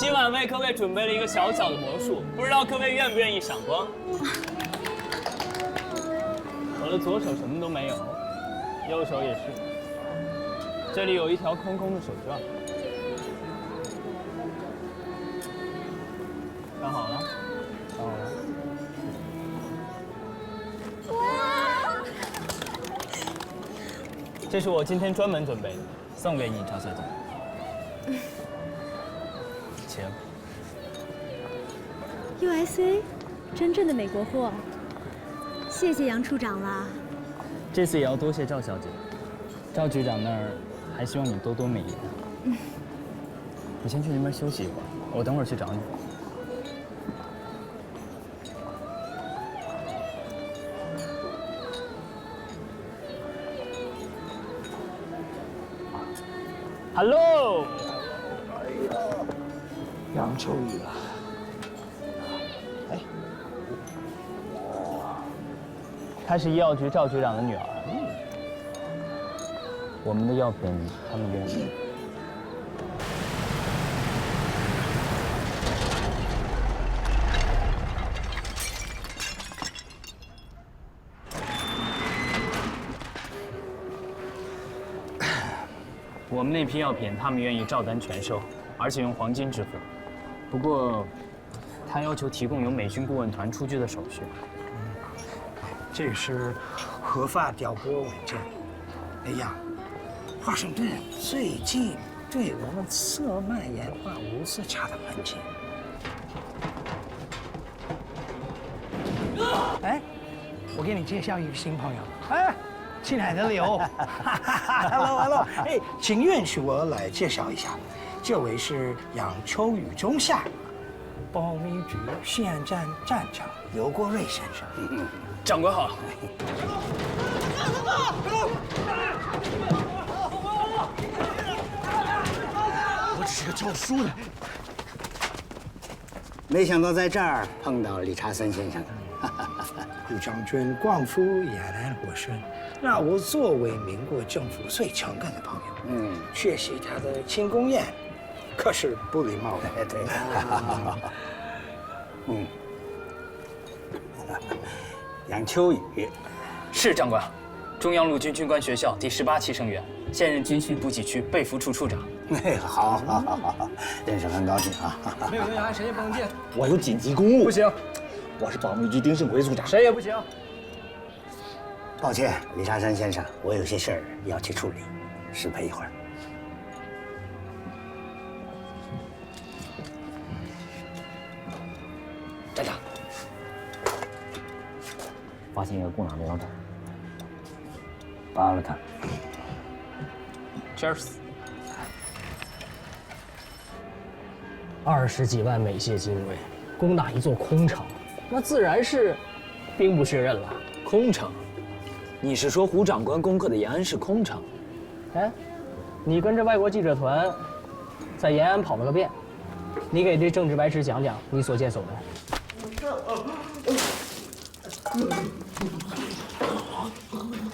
今晚为各位准备了一个小小的魔术，不知道各位愿不愿意赏光？我的左手什么都没有，右手也是。这里有一条空空的手绢，看好了，看好了。哇！这是我今天专门准备的，送给你，赵小姐。请。USA， 真正的美国货。谢谢杨处长啦。这次也要多谢赵小姐，赵局长那儿还希望你多多美颜。你先去那边休息一会儿，我等会儿去找你。Hello。杨秋雨啊，哎，她是医药局赵局长的女儿。我们的药品他们愿意。我们那批药品他们愿意照单全收，而且用黄金支付。不过，他要求提供由美军顾问团出具的手续。这是合法调拨文件。哎呀，华盛顿最近对我们色蔓延化无色茶的喷剂。哎，我给你介绍一个新朋友。哎。亲爱的刘，Hello， 哎，请允许我来介绍一下，这位是杨秋雨中校，保密局县站站长刘国瑞先生。长官好。我只是个教书的，没想到在这儿碰到理查森先生。顾将军光复延安获胜，让我作为民国政府最诚恳的朋友，学习他的庆功宴，可是不礼貌的。对，杨秋雨，是长官，中央陆军军官学校第18期生源，现任军需补给区备服处处长。哎，好，认识很高兴啊。没有人员，谁也不能进。我有紧急公务，不行。我是保密局丁胜奎组长，谁也不行。抱歉，理查森先生，我有些事儿要去处理，失陪一会儿。站长，发现一个共党寮长，扒了他。Cheers。20几万美械精锐，攻打一座空城。那自然是兵不血刃了。空城？你是说胡长官攻克的延安是空城？哎，你跟着外国记者团在延安跑了个遍，你给这政治白痴讲讲你所见所闻。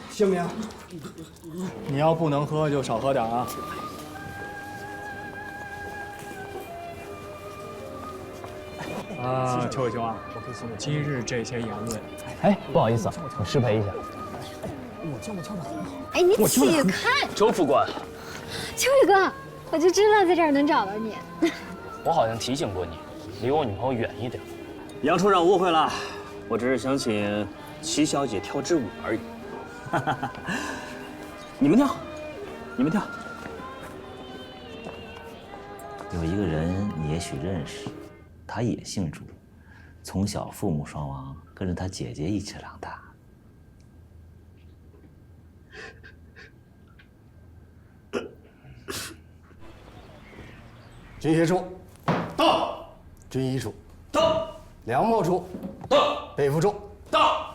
姓名？你要不能喝就少喝点啊。邱伟兄啊，今日这些言论，哎，不好意思啊，我失陪一下。我教的很好。哎，你起开！周副官，秋雨哥，我就知道在这儿能找到你。我好像提醒过你，离我女朋友远一点。杨处长误会了，我只是想请齐小姐跳支舞而已。你们跳，你们跳。有一个人你也许认识，他也姓朱，从小父母双亡，跟着他姐姐一起长大。军协处到，军医处到，粮贸处到，备服处到。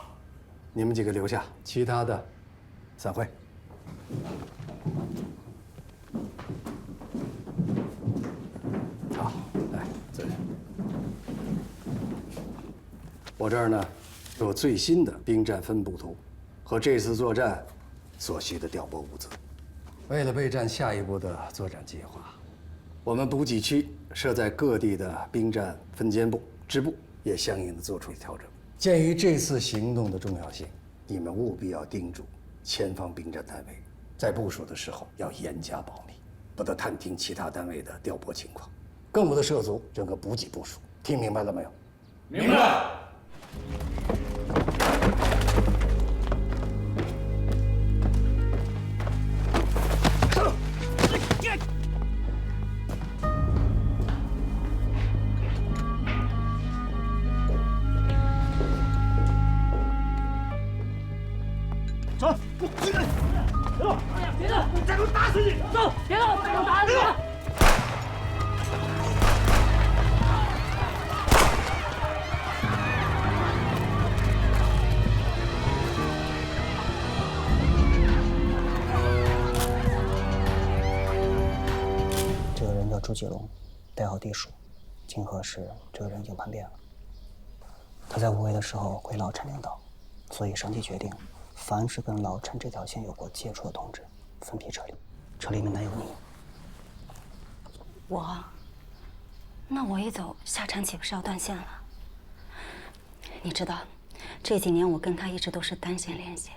你们几个留下，其他的散会。好，来坐下。我这儿呢有最新的兵站分布图和这次作战所需的调拨物资。为了备战下一步的作战计划，我们补给区设在各地的兵站分监部、支部也相应的做出了调整。鉴于这次行动的重要性，你们务必要叮嘱前方兵站单位，在部署的时候要严加保密，不得探听其他单位的调拨情况，更不得涉足整个补给部署。听明白了没有？明白。走，别动！别动！再给我打死你！走，别动！再给我打死你！这个人叫朱继龙，代号地鼠。经核实，这个人已经叛变了。他在无为的时候归老陈领导，所以上级决定，凡是跟老陈这条线有过接触的同志，分批撤离。车里面没有你。那我一走，夏晨岂不是要断线了？你知道，这几年我跟他一直都是单线联系，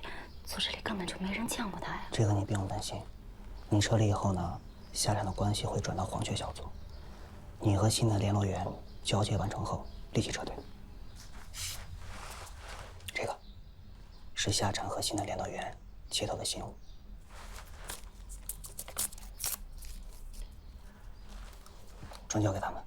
组织里根本就没人见过他呀。这个你不用担心，你撤离以后呢，夏晨的关系会转到黄雀小组，你和新的联络员交接完成后立即撤退。这个是夏晨和新的联络员接到的信物。转交给他们。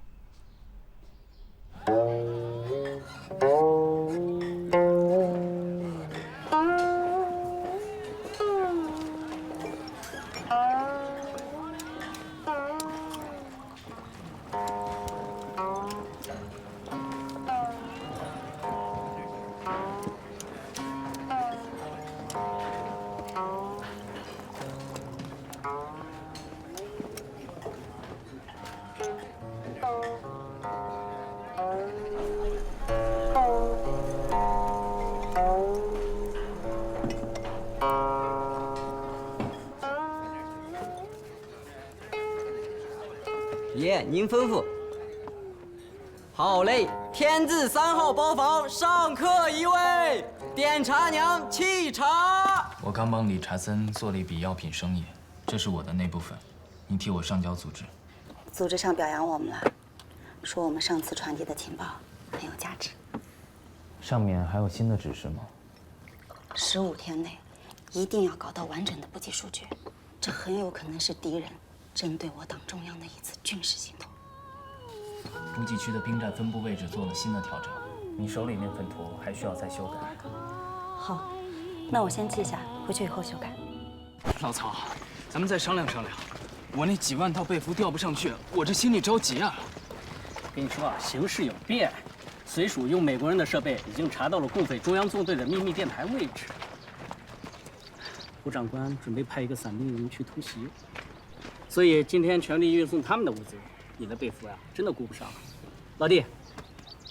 爷，您吩咐。好嘞，天字3号包房上客一位，点茶娘沏茶。我刚帮理查森做了一笔药品生意，这是我的那部分，你替我上交组织。组织上表扬我们了，说我们上次传递的情报很有价值。上面还有新的指示吗？15天内一定要搞到完整的补给数据，这很有可能是敌人针对我党中央的一次军事行动。补给区的兵站分布位置做了新的调整，你手里那份图还需要再修改。好，那我先记下，回去以后修改。老曹，咱们再商量商量。我那几万套被服调不上去，我这心里着急啊。跟你说啊，形势有变，随署用美国人的设备已经查到了共匪中央纵队的秘密电台位置。胡长官准备派一个伞兵营去突袭，所以今天全力运送他们的物资，你的被服呀，真的顾不上了。老弟，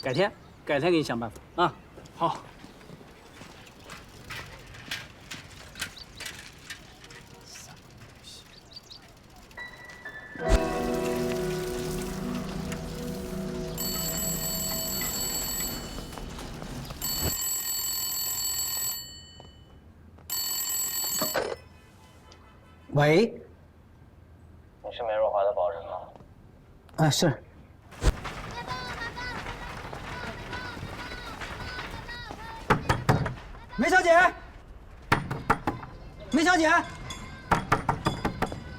改天给你想办法啊。好。喂，你是梅若华的保人吗？啊，是。梅小姐，梅小姐，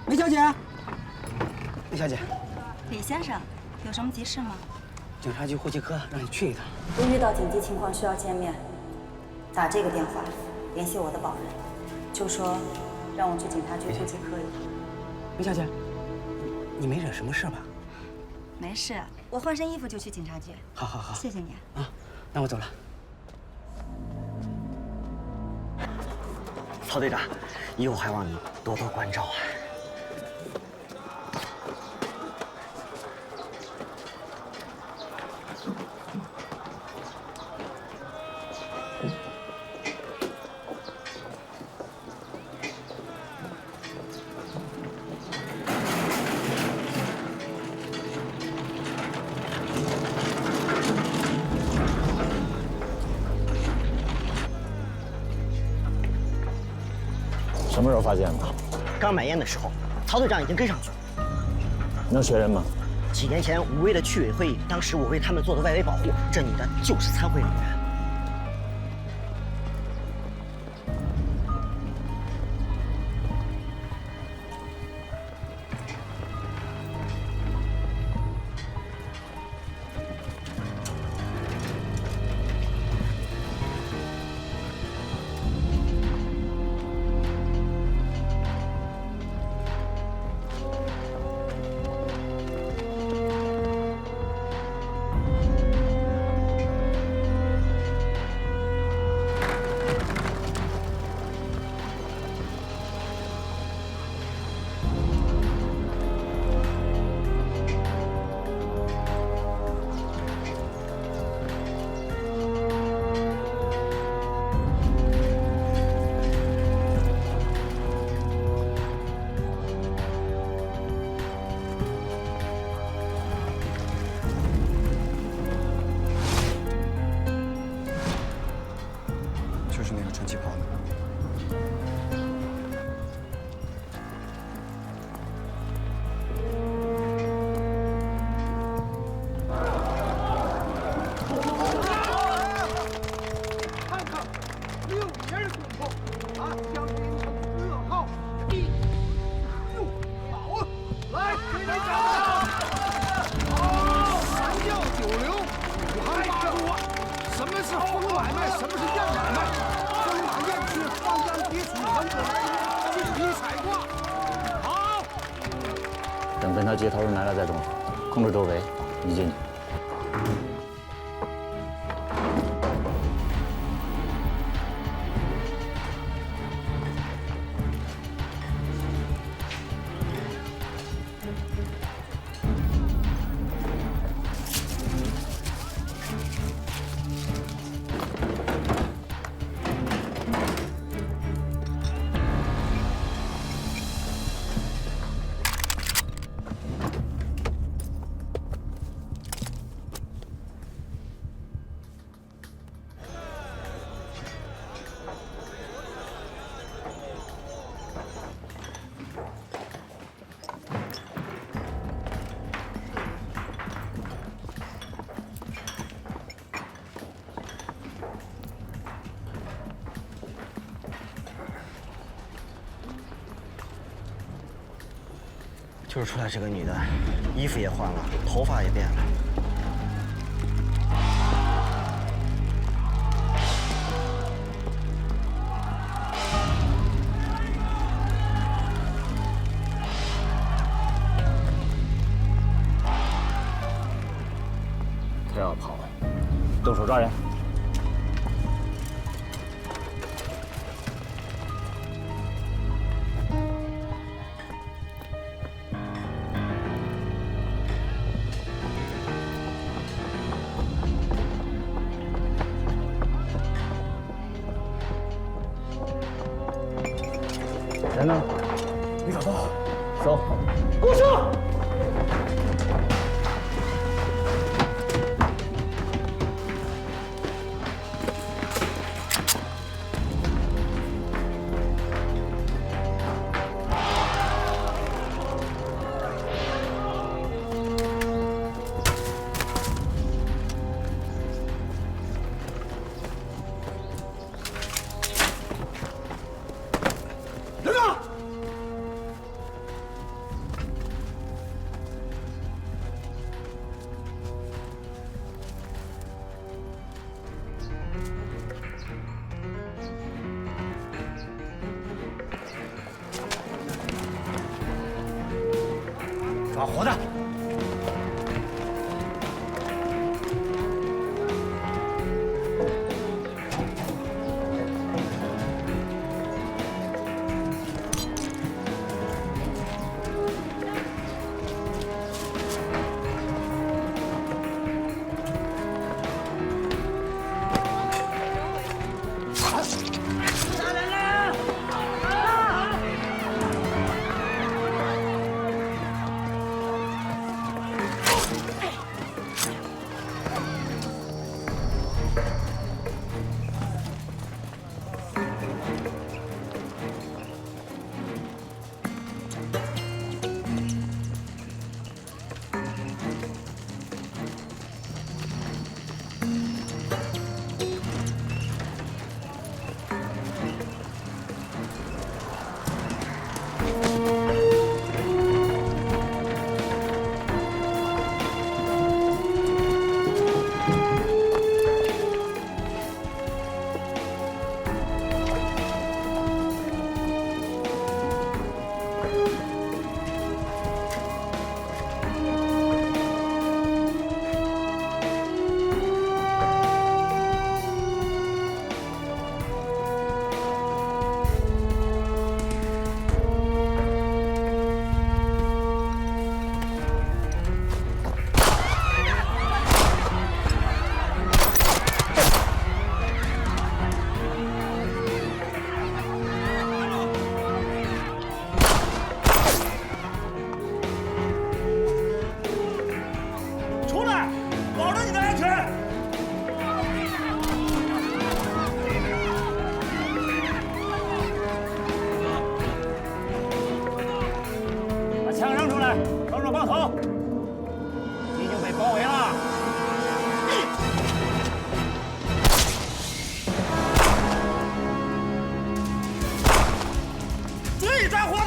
梅小姐，梅小姐，李先生，有什么急事吗？警察局呼气科让你去一趟。我遇到紧急情况需要见面，打这个电话联系我的保人，就说让我去警察局呼气科一趟。梅小姐，你没惹什么事吧？没事，我换身衣服就去警察局。好好好，谢谢你啊，那我走了。曹队长，以后还望你多多关照啊。什么时候发现的？刚买烟的时候，曹队长已经跟上去了。能学人吗？几年前吴威的区委会议，当时我为他们做的外围保护，这女的就是参会人员。就是那个穿旗袍的。看看6000功夫啊，将变成噩耗。好啊，来，给点掌声！好，三教九流，五行八路啊。什么是风买卖？什么是样买卖？风马燕去，放羊皮鼠横子来，金皮彩挂。好，等跟他接头人来了再动手，控制周围，你进去。就是出来这个女的，衣服也换了，头发也变了。他要跑，动手抓人。人呢？没找到。走，过去。抓活的！出来，保证你的安全。把枪扔出来，双手抱头。你已经被包围了。 自己抓活的！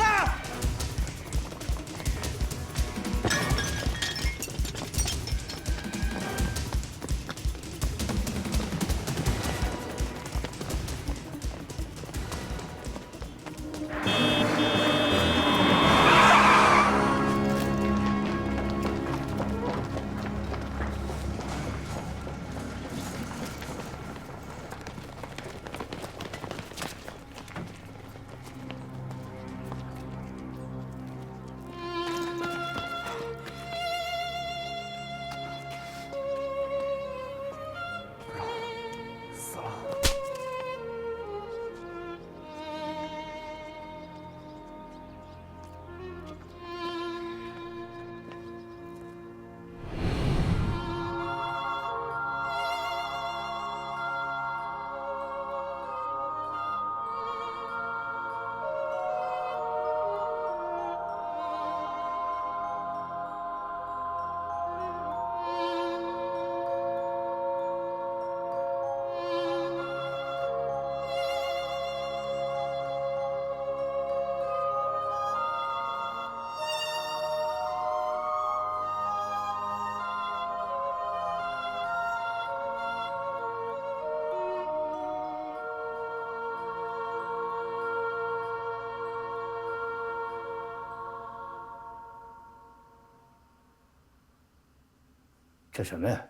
这什么呀？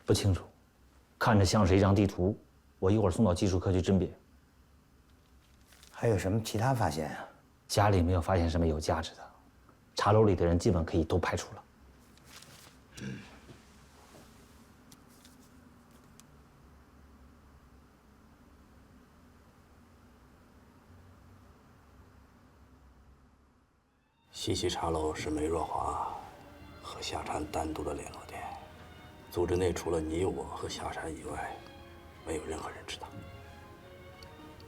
不清楚，看着像是一张地图，我一会儿送到技术科去甄别。还有什么其他发现啊？家里没有发现什么有价值的，茶楼里的人基本可以都排除了。西溪茶楼是梅若华和夏蝉单独的联络点，组织内除了你我和夏蝉以外，没有任何人知道。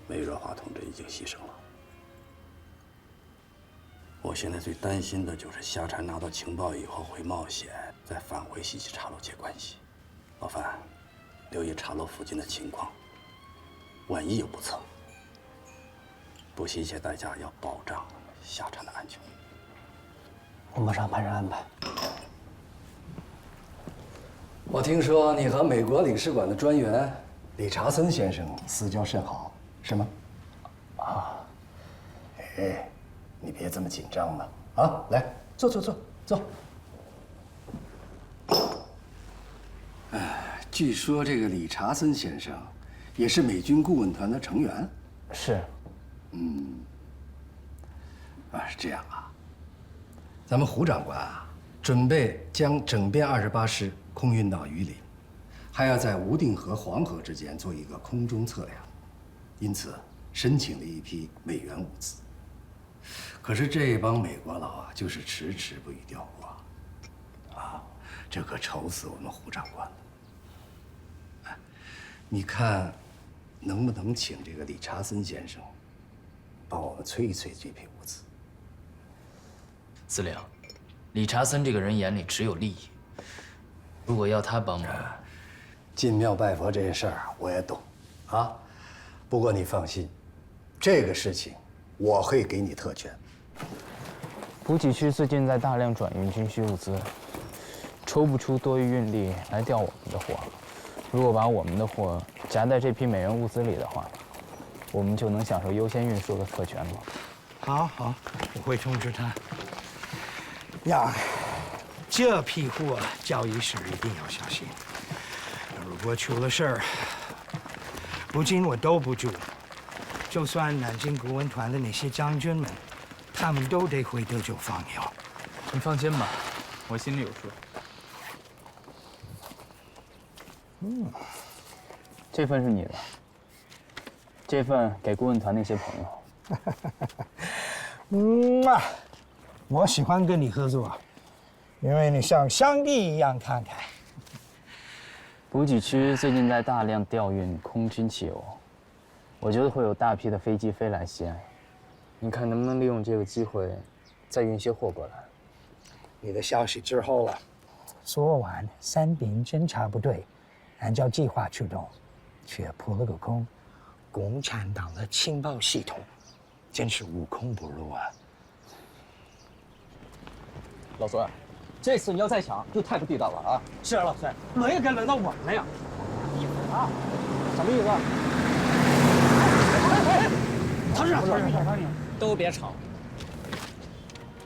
梅若华同志已经牺牲了。我现在最担心的就是夏蝉拿到情报以后会冒险再返回西溪茶楼接关系。老范，留意茶楼附近的情况，万一有不测，不惜一切代价要保障夏蝉的安全。我马上派人安排。我听说你和美国领事馆的专员理查森先生私交甚好，是吗？啊，哎，你别这么紧张嘛！啊，来，坐。据说这个理查森先生也是美军顾问团的成员。是。是这样啊。咱们胡长官啊，准备将整编28师空运到榆林，还要在无定河、黄河之间做一个空中测量，因此申请了一批美元物资。可是这帮美国佬啊，就是迟迟不予调拨，啊，这可愁死我们胡长官了。哎，你看，能不能请这个理查森先生帮我们催一催这批物资？司令，理查森这个人眼里只有利益。如果要他帮忙，进庙拜佛这件事儿我也懂，啊，不过你放心，这个事情我会给你特权。补给区最近在大量转运军需物资，抽不出多余运力来调我们的货。如果把我们的货夹在这批美元物资里的话，我们就能享受优先运输的特权了。好，我会通知他。呀，这批货交易时一定要小心。如果出了事儿，不仅我兜不住，就算南京顾问团的那些将军们，他们都得回德州放鸟。你放心吧，我心里有数。这份是你的，这份给顾问团那些朋友。我喜欢跟你合作。因为你像上帝一样慷慨。补给区最近在大量调运空军汽油，我觉得会有大批的飞机飞来西岸。你看能不能利用这个机会，再运些货过来？你的消息之后了。昨晚三兵侦察部队按照计划出动，却扑了个空。共产党的情报系统真是无孔不入啊！老孙，这次你要再抢，就太不地道了啊！是啊，老孙，轮也该轮到我们了呀！意思啊？什么意思？唐市长，都别吵！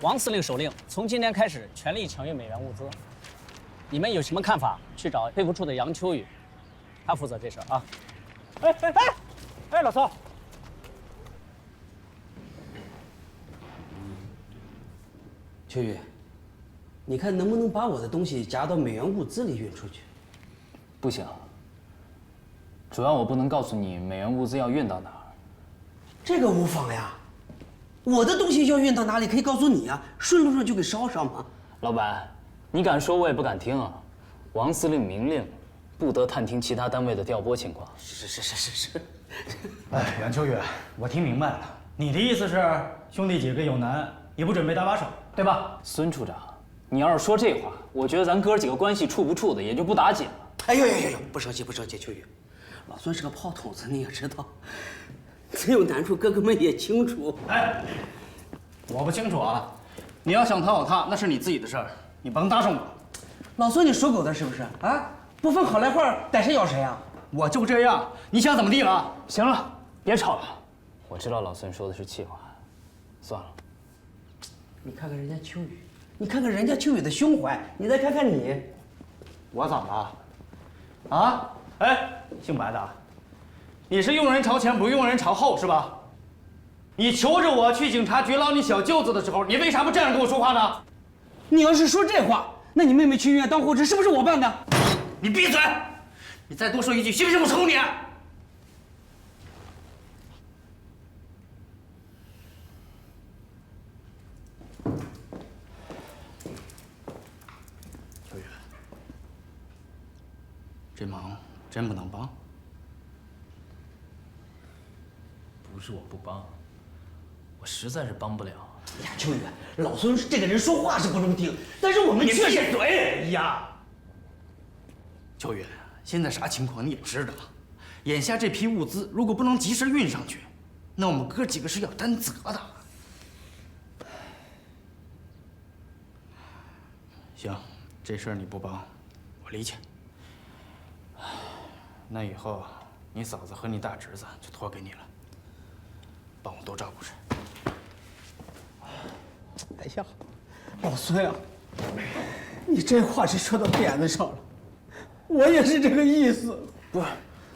王司令手令，从今天开始全力抢运美元物资。你们有什么看法？去找配服处的杨秋雨，他负责这事儿啊！哎，老宋，秋雨，你看能不能把我的东西夹到美元物资里运出去？不行，主要我不能告诉你美元物资要运到哪儿。这个无妨呀，我的东西要运到哪里可以告诉你啊，顺路上就给捎上嘛。老板，你敢说我也不敢听啊！王司令明令，不得探听其他单位的调拨情况。是。哎，杨秋雨，我听明白了，你的意思是兄弟几个有难也不准备搭把手，对吧？孙处长，你要是说这话，我觉得咱哥几个关系处不处的也就不打紧了。哎呦，不着急，秋雨，老孙是个炮筒子，你也知道，真有难处，哥哥们也清楚。哎，我不清楚啊，你要想讨好他，那是你自己的事儿，你甭搭上我。老孙，你说狗的是不是啊？不分好赖坏，逮谁咬谁啊？我就这样，你想怎么地了？行了，别吵了。我知道老孙说的是气话，算了。你看看人家秋雨，你看看人家秋雨的胸怀，你再看看你，我怎么了？啊？哎，姓白的，你是用人朝前不用人朝后是吧？你求着我去警察局捞你小舅子的时候，你为啥不这样跟我说话呢？你要是说这话，那你妹妹去医院当护士是不是我办的？你闭嘴！你再多说一句，信不信我抽你？秋雨，这忙真不能帮。不是我不帮，我实在是帮不了。呀，秋雨，老孙这个人说话是不中听，但是我们确实……嘴呀！秋雨，现在啥情况你也知道，眼下这批物资如果不能及时运上去，那我们哥几个是要担责的。行，这事儿你不帮，我理解。那以后你嫂子和你大侄子就托给你了，帮我多照顾着。哎呀，老孙啊，你这话是说到点子上了，我也是这个意思。不是，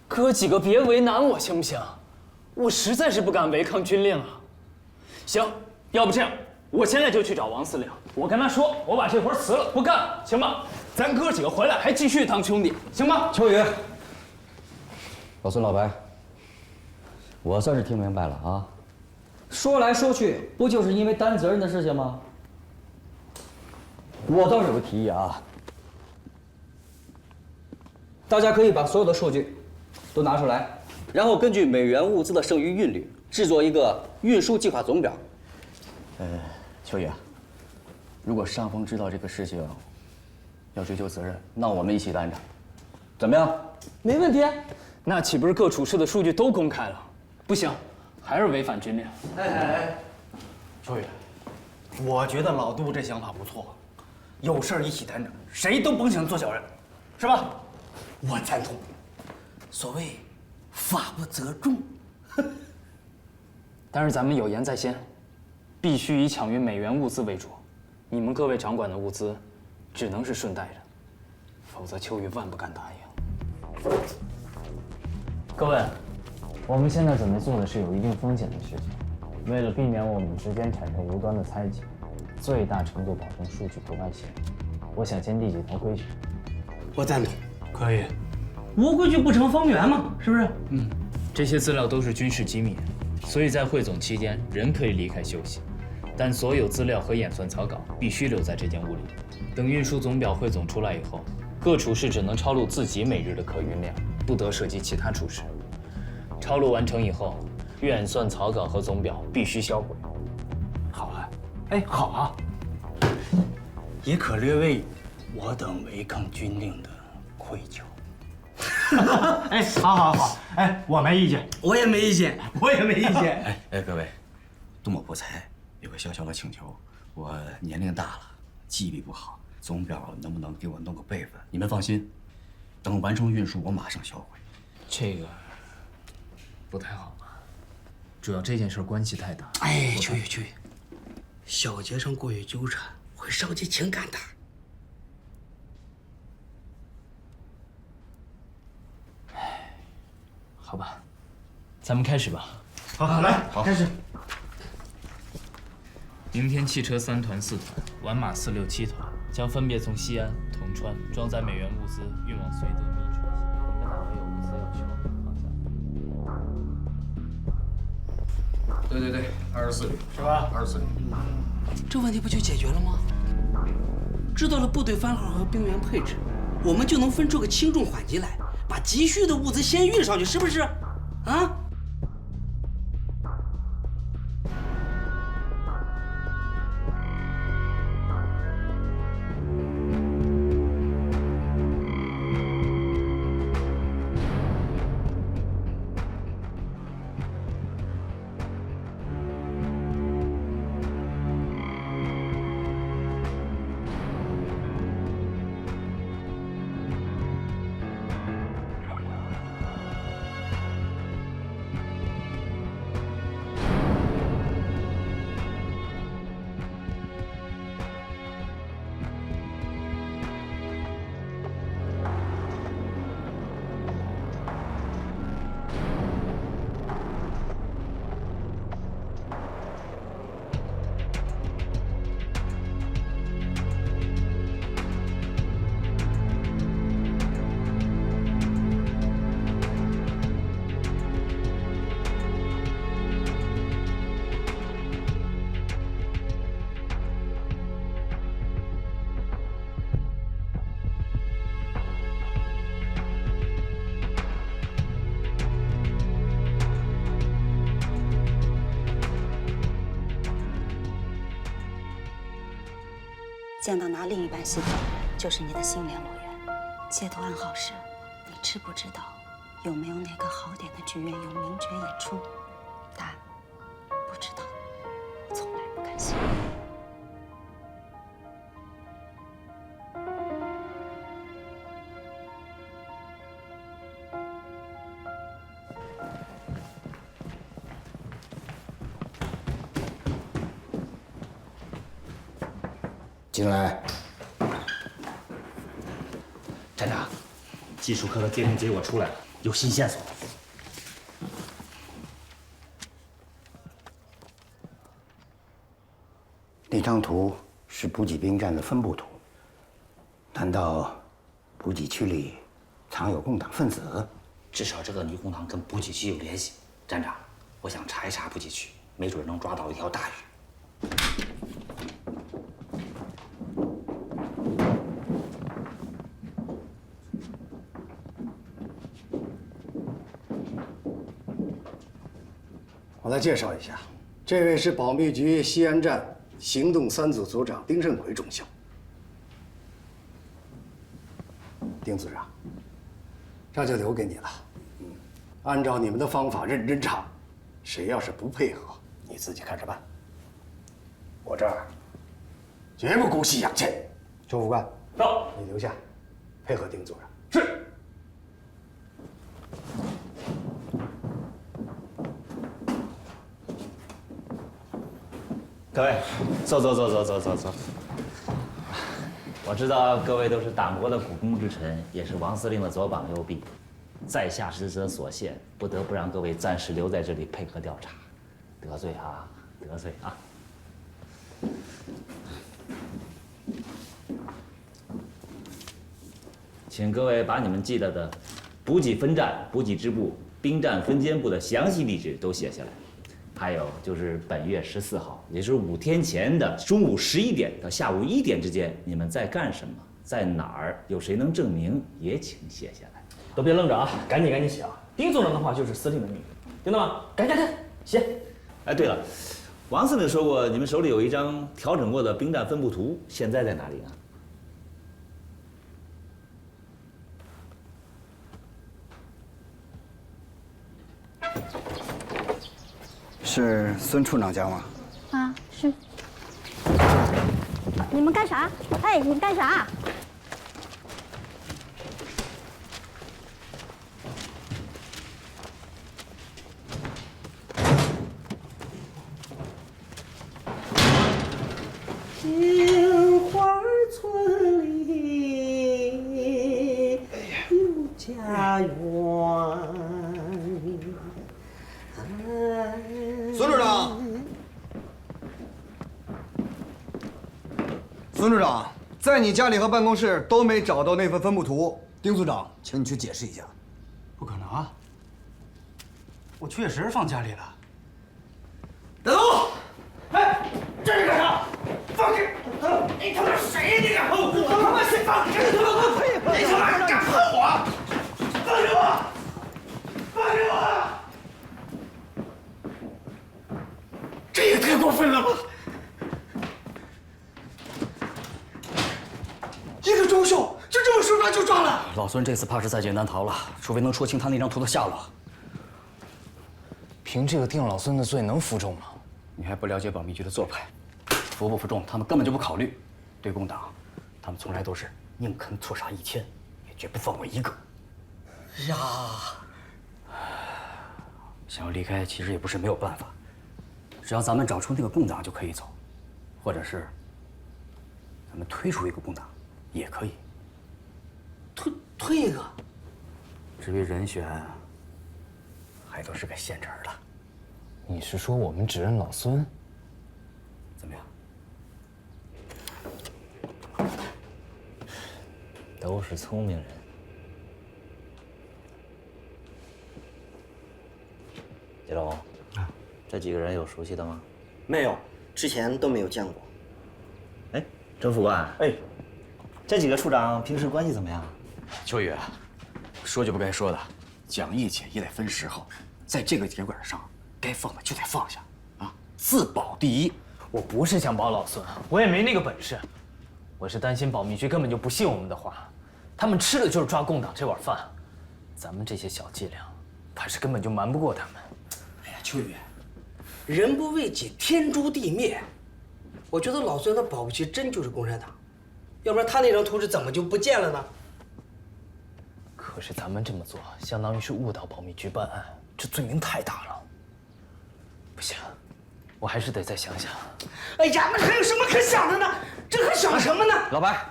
哥几个别为难我行不行？我实在是不敢违抗军令啊。行，要不这样，我现在就去找王司令，我跟他说，我把这活辞了，不干了，行吗？咱哥几个回来还继续当兄弟，行吗？秋雨，老孙老白，我算是听明白了啊。说来说去，不就是因为担责任的事情吗？我倒是有个提议啊，大家可以把所有的数据都拿出来，然后根据美元物资的剩余运率，制作一个运输计划总表。秋雨啊，如果上峰知道这个事情，要追究责任，那我们一起担着，怎么样？没问题。那岂不是各处室的数据都公开了？不行，还是违反军令。哎，秋雨，我觉得老杜这想法不错，有事儿一起担着，谁都甭想做小人，是吧？我赞同。所谓法不责众。但是咱们有言在先，必须以抢运美元物资为主。你们各位掌管的物资，只能是顺带着，否则秋雨万不敢答应。各位，我们现在准备做的是有一定风险的事情，为了避免我们之间产生无端的猜忌，最大程度保证数据不外泄，我想先定几条规矩。我赞同。可以。无规矩不成方圆嘛，是不是？这些资料都是军事机密，所以在汇总期间人可以离开休息，但所有资料和演算草稿必须留在这间屋里。等运输总表汇总出来以后，各处室只能抄录自己每日的可运量，不得涉及其他处室。抄录完成以后，演算草稿和总表必须销毁。好啊，哎，好啊，也可略为我等违抗军令的愧疚。哎，好，哎，我没意见，我也没意见，我也没意见。哎，各位，多么不才，有个小小的请求，我年龄大了，记忆力不好，总表能不能给我弄个备份？你们放心，等完成运输，我马上销毁。这个不太好吧？主要这件事关系太大。哎，秋雨，小节上过于纠缠，会伤及情感的。好吧，咱们开始吧。好，来，开始。明天汽车3团、4团，晚马4、6、7团将分别从西安、铜川装载美元物资运往绥德密水县。哪哪位有物资要求，放下。对，24旅是吧？24旅。这问题不就解决了吗？知道了部队番号和兵员配置，我们就能分出个轻重缓急来。把急需的物资先运上去，是不是？啊！见到拿另一半系统，就是你的新联络员。接头暗号是，你知不知道有没有哪个好点的剧院有名角演出？答案不知道，从来不敢信。进来。站长，技术科的鉴定结果出来了，有新线索。那张图是补给兵站的分布图，难道补给区里藏有共党分子？至少这个女共党跟补给区有联系。站长，我想查一查补给区，没准能抓到一条大鱼。我来介绍一下，这位是保密局西安站行动3组组长丁胜奎中校。丁组长，这就留给你了。按照你们的方法认真查，谁要是不配合，你自己看着办。我这儿绝不姑息养奸。周副官，到，你留下，配合丁组长。是。各位，走。我知道各位都是党国的股肱之臣，也是王司令的左膀右臂，在下职责所限，不得不让各位暂时留在这里配合调查。得罪啊！请各位把你们记得的补给分站、补给支部、兵站分监部的详细地址都写下来。还有就是本月14号，也就是5天前的中午11点到下午1点之间，你们在干什么？在哪儿？有谁能证明？也请写下来。都别愣着啊，赶紧写啊！丁组长的话就是司令的命令，听到吗？赶紧写。哎，对了，王司令说过，你们手里有一张调整过的兵站分布图，现在在哪里呢？是孙处长家吗？啊，是。你们干啥？哎，你们干啥？杏花村里有家园。孙处长，孙处长，在你家里和办公室都没找到那份分布图。丁组长，请你去解释一下。不可能啊！我确实放家里了。带走！哎，这是干啥？放开！你他妈谁呀？你敢碰我？我他妈谁放开！你他妈敢碰我？放开我！放开我！这也太过分了吧！一个中校就这么说抓就抓了。老孙这次怕是在劫难逃了，除非能说清他那张图的下落。凭这个定老孙的罪能服众吗？你还不了解保密局的做派，服不服众他们根本就不考虑。对共党，他们从来都是宁肯错杀1000，也绝不放过1个。呀，想要离开其实也不是没有办法，只要咱们找出那个共党就可以走，或者是咱们推出一个共党也可以。推一个。至于人选，还都是个现成的。你是说我们只认老孙？怎么样？都是聪明人。杰龙，这几个人有熟悉的吗？没有，之前都没有见过。哎，周副官，哎，这几个处长平时关系怎么样？秋雨，说句不该说的，讲义气也得分时候，在这个节骨眼上，该放的就得放下啊，自保第一。我不是想保老孙，我也没那个本事，我是担心保密局根本就不信我们的话，他们吃的就是抓共党这碗饭，咱们这些小伎俩，怕是根本就瞒不过他们。哎呀，秋雨，人不为己，天诛地灭。我觉得老孙的保密局真就是共产党，要不然他那张图纸怎么就不见了呢？可是咱们这么做，相当于是误导保密局办案，这罪名太大了。不行，我还是得再想想。哎呀，那还有什么可想的呢？这还想什么呢？老白，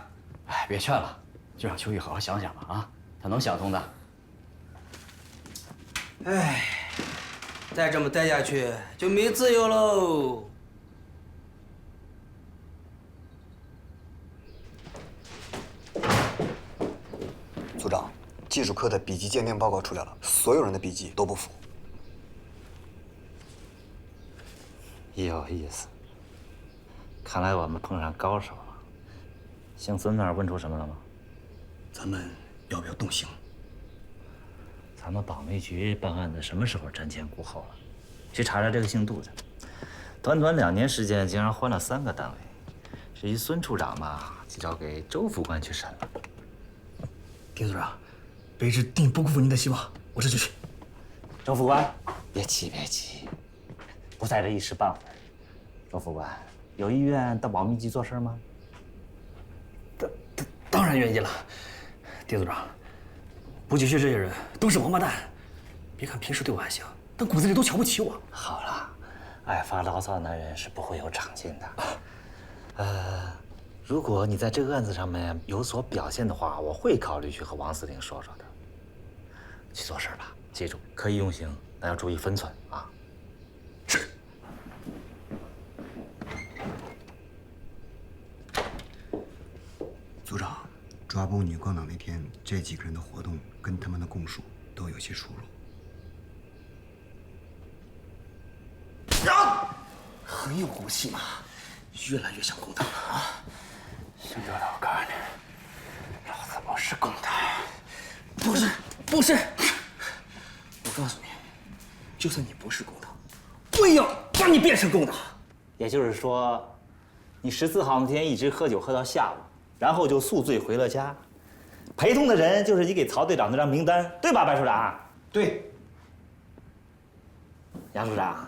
哎，别劝了，就让秋雨好好想想吧啊，他能想通的。哎，再这么待下去就没自由喽。组长，技术科的笔迹鉴定报告出来了，所有人的笔迹都不符。有意思，看来我们碰上高手了。姓孙那儿问出什么了吗？咱们要不要动刑？咱们保密局办案的什么时候瞻前顾后了？去查查这个姓杜的，短短2年时间，竟然换了3个单位。至于孙处长嘛，就交给周副官去审了。丁组长，卑职定不辜负您的希望，我这就去。周副官，别急，不在这一时半会儿。周副官，有意愿到保密局做事吗？当然愿意了。丁组长，补给区这些人都是王八蛋，别看平时对我还行，但骨子里都瞧不起我。好了，爱发牢骚的男人是不会有长进的。如果你在这个案子上面有所表现的话，我会考虑去和王司令说说的。去做事吧，记住可以用刑，但要注意分寸啊。是。组长，抓捕女共党那天，这几个人的活动跟他们的供述都有些出入。很有骨气嘛，越来越像共党了啊！姓周的，我告诉你，老子不是共党。不是，不是。我告诉你，就算你不是共党，我也要把你变成共党。也就是说，你14号那天一直喝酒喝到下午，然后就宿醉回了家，陪同的人就是你给曹队长那张名单，对吧，白处长？对。杨处长，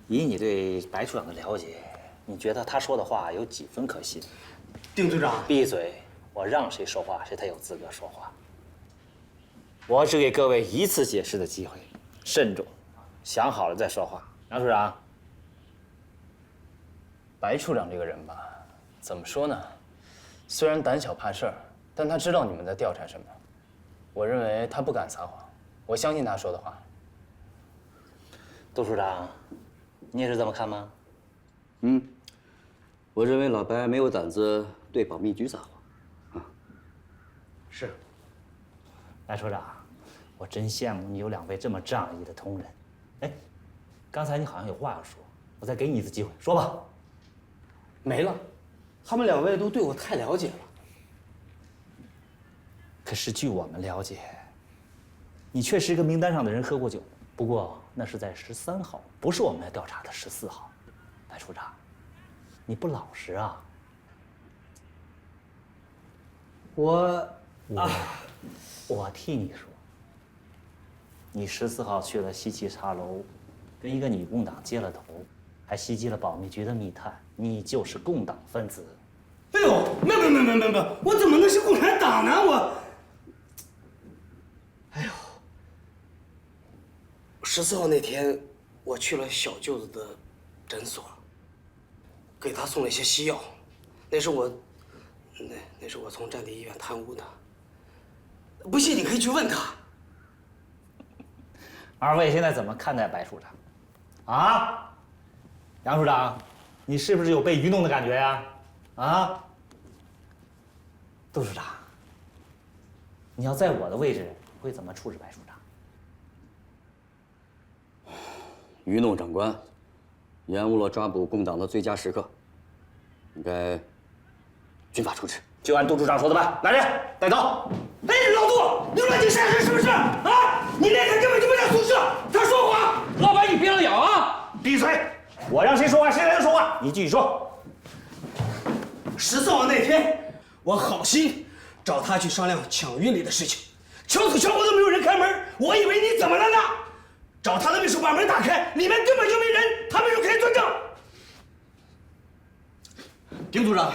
以你对白处长的了解，你觉得他说的话有几分可信？丁组长，闭嘴！我让谁说话，谁才有资格说话。我只给各位一次解释的机会，慎重，想好了再说话。杨处长，白处长这个人吧，怎么说呢？虽然胆小怕事儿，但他知道你们在调查什么。我认为他不敢撒谎，我相信他说的话。杜处长，你也是这么看吗？我认为老白没有胆子对保密局撒谎。是。白处长，我真羡慕你有2位这么仗义的同仁。哎，刚才你好像有话要说，我再给你一次机会，说吧。没了，他们2位都对我太了解了。可是据我们了解，你确实跟名单上的人喝过酒，不过那是在13号，不是我们来调查的14号。白处长，你不老实啊！我替你说，你14号去了西岐茶楼，跟一个女共党接了头，还袭击了保密局的密探，你就是共党分子。哎呦，没，我怎么能是共产党呢？14号那天，我去了小舅子的诊所，给他送了一些西药，那是我从战地医院贪污的。不信你可以去问他。2位现在怎么看待白处长？啊，杨处长，你是不是有被愚弄的感觉呀？啊，杜处长，你要在我的位置，会怎么处置白处长？愚弄长官，延误了抓捕共党的最佳时刻，应该军法处置。就按杜处长说的办，来人，带走。哎，老杜，你乱箭杀人是不是？啊，你那天根本就不在宿舍，他说谎。老板，你别咬啊！闭嘴！我让谁说话，谁才能说话。你继续说。14号那天，我好心找他去商量抢运里的事情，敲死敲活都没有人开门，我以为你怎么了呢？找他的秘书把门打开，里面根本就没人，他秘书可以作证。丁组长，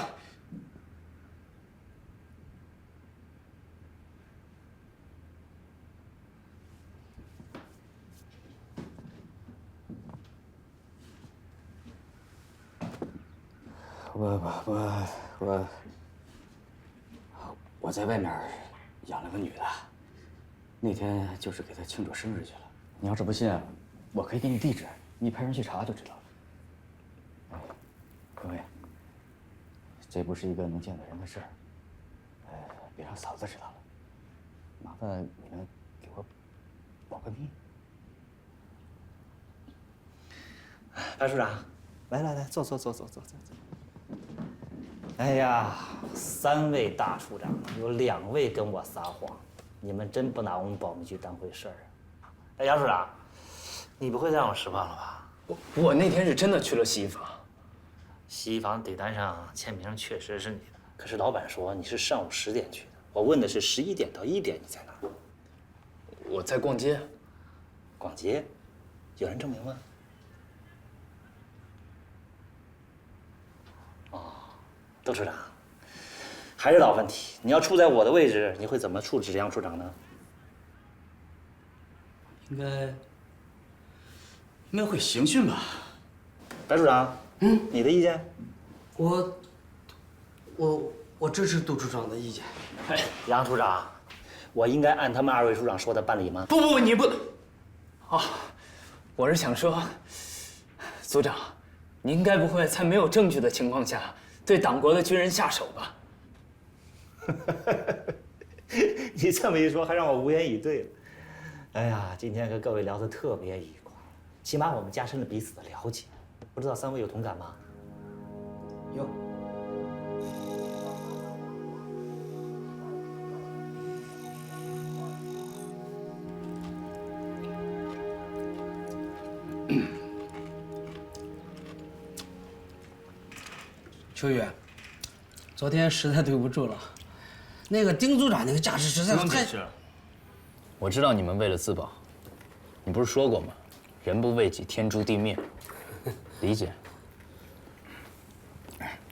我在外面养了个女的，那天就是给她庆祝生日去了。你要是不信，我可以给你地址，你派人去查就知道了。哎，各位，这不是一个能见的人的事儿，别让嫂子知道了。麻烦你们给我保个密。白处长，来，坐。哎呀，3位大处长，有2位跟我撒谎，你们真不拿我们保密局当回事儿啊！哎，杨处长，你不会再让我失望了吧？我那天是真的去了洗衣房，洗衣房底单上签名确实是你的，可是老板说你是上午10点去的，我问的是11点到1点你在哪儿？我在逛街。逛街？有人证明吗？杜处长，还是老问题，你要处在我的位置，你会怎么处置杨处长呢？应该会刑讯吧。白处长，你的意见？我支持杜处长的意见。哎，杨处长，我应该按他们2位处长说的办理吗？不，你不。我是想说，组长，你应该不会在没有证据的情况下对党国的军人下手吧？你这么一说，还让我无言以对了。哎呀，今天跟各位聊得特别愉快，起码我们加深了彼此的了解。不知道三位有同感吗？有。秋雨，昨天实在对不住了，那个丁组长那个架势实在是太……我知道你们为了自保，你不是说过吗？人不为己，天诛地灭。理解。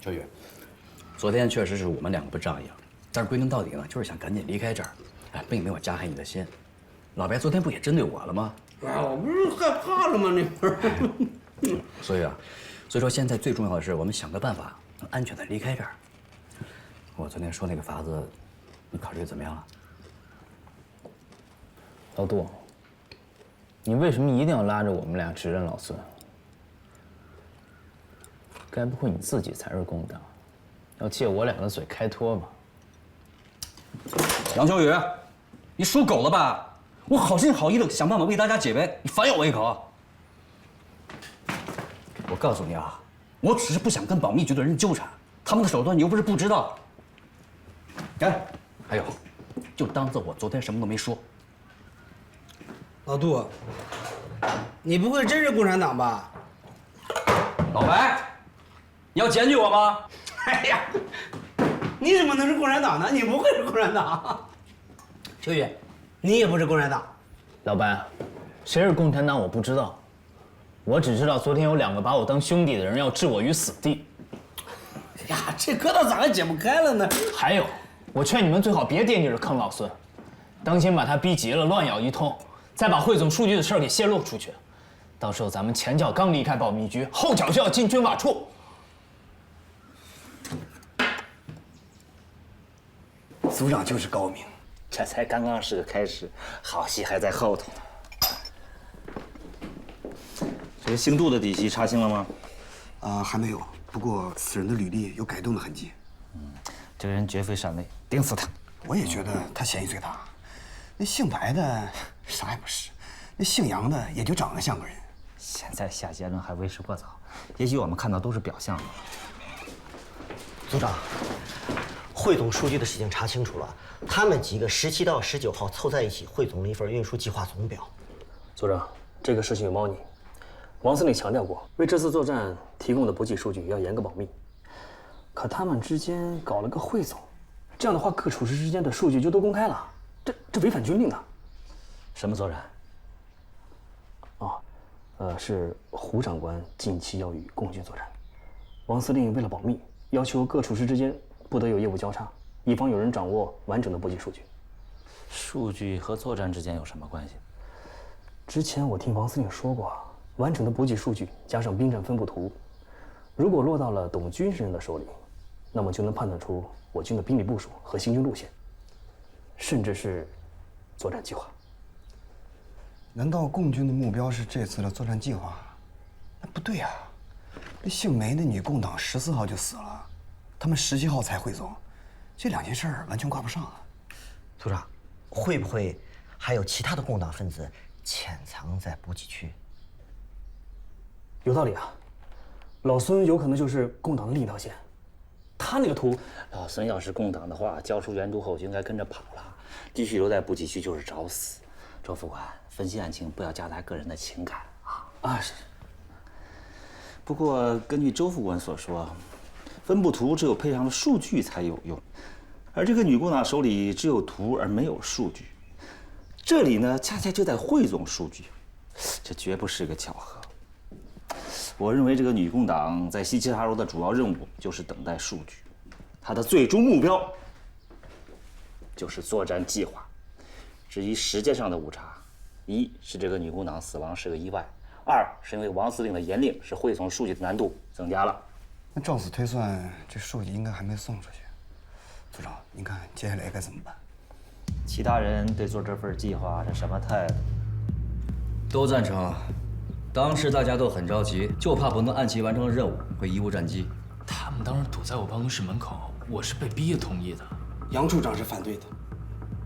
秋雨，昨天确实是我们两个不仗义了，但是归根到底呢，就是想赶紧离开这儿，并没有加害你的心。老白昨天不也针对我了吗？我不是害怕了吗？那会儿。所以说现在最重要的是，我们想个办法能安全的离开这儿。我昨天说那个法子，你考虑怎么样了？老杜，你为什么一定要拉着我们俩指认老孙？该不会你自己才是共党，要借我俩的嘴开脱吧？杨秋雨，你属狗了吧？我好心好意的想办法为大家解围，你反咬我一口。我告诉你啊，我只是不想跟保密局的人纠缠，他们的手段你又不是不知道。哎，还有，就当做我昨天什么都没说。老杜，你不会真是共产党吧？老白，你要检举我吗？哎呀，你怎么能是共产党呢？你不会是共产党。秋雨，你也不是共产党。老白，谁是共产党我不知道，我只知道昨天有2个把我当兄弟的人要置我于死地。呀，这疙瘩咋还解不开了呢？还有，我劝你们最好别惦记着坑老孙，当心把他逼急了乱咬一通，再把汇总数据的事儿给泄露出去，到时候咱们前脚刚离开保密局，后脚就要进军瓦处。组长就是高明，这才刚刚是个开始，好戏还在后头呢。这个姓杜的底细查清了吗？还没有。不过此人的履历有改动的痕迹。这个人绝非善类，盯死他。我也觉得他嫌疑最大。那姓白的啥也不是，那姓杨的也就长得像个人。现在下结论还为时过早，也许我们看到都是表象。组长，汇总数据的事情查清楚了，他们几个17到19号凑在一起汇总了一份运输计划总表。组长，这个事情有猫腻。王司令强调过，为这次作战提供的补给数据要严格保密。可他们之间搞了个汇总，这样的话各处室之间的数据就都公开了，这违反军令的。什么作战？是胡长官近期要与共军作战。王司令为了保密，要求各处室之间不得有业务交叉，以防有人掌握完整的补给数据。数据和作战之间有什么关系？之前我听王司令说过，完整的补给数据加上兵站分布图，如果落到了懂军事人的手里，那么就能判断出我军的兵力部署和行军路线，甚至是作战计划。难道共军的目标是这次的作战计划？那不对啊！这姓梅的女共党14号就死了，他们17号才汇总，这2件事儿完全挂不上啊！组长，会不会还有其他的共党分子潜藏在补给区？有道理啊，老孙有可能就是共党的另一条线。他那个图，老孙要是共党的话，交出援助后就应该跟着跑了，继续留在补给区就是找死。周副官，分析案情不要夹杂个人的情感啊！是。不过根据周副官所说，分布图只有配上了数据才有用，而这个女共党手里只有图而没有数据，这里呢恰恰就在汇总数据，这绝不是个巧合。我认为这个女共党在西齐哈罗的主要任务就是等待数据，她的最终目标就是作战计划。至于时间上的误差，一是这个女共党死亡是个意外，二是因为王司令的严令，使汇总数据的难度增加了。那照此推算，这数据应该还没送出去。组长，您看接下来该怎么办？其他人对做这份计划是什么态度？都赞成。当时大家都很着急，就怕不能按期完成任务，会贻误战机。他们当时堵在我办公室门口，我是被逼着同意的。杨处长是反对的。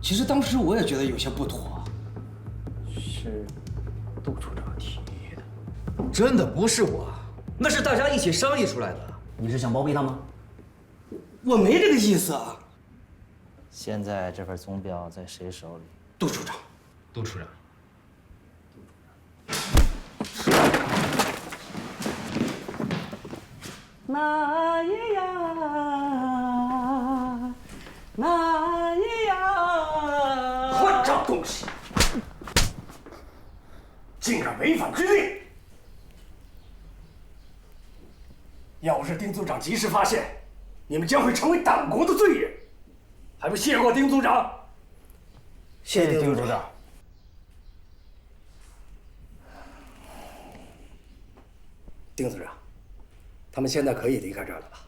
其实当时我也觉得有些不妥。是杜处长提议的。真的不是我，那是大家一起商议出来的。你是想包庇他吗？我没这个意思啊。现在这份总表在谁手里？杜处长。杜处长。那夜呀，那夜呀！混账东西，竟然违反军令！要是丁组长及时发现，你们将会成为党国的罪人。还不谢过丁组长？谢谢丁组长。丁组长，他们现在可以离开这儿了吧？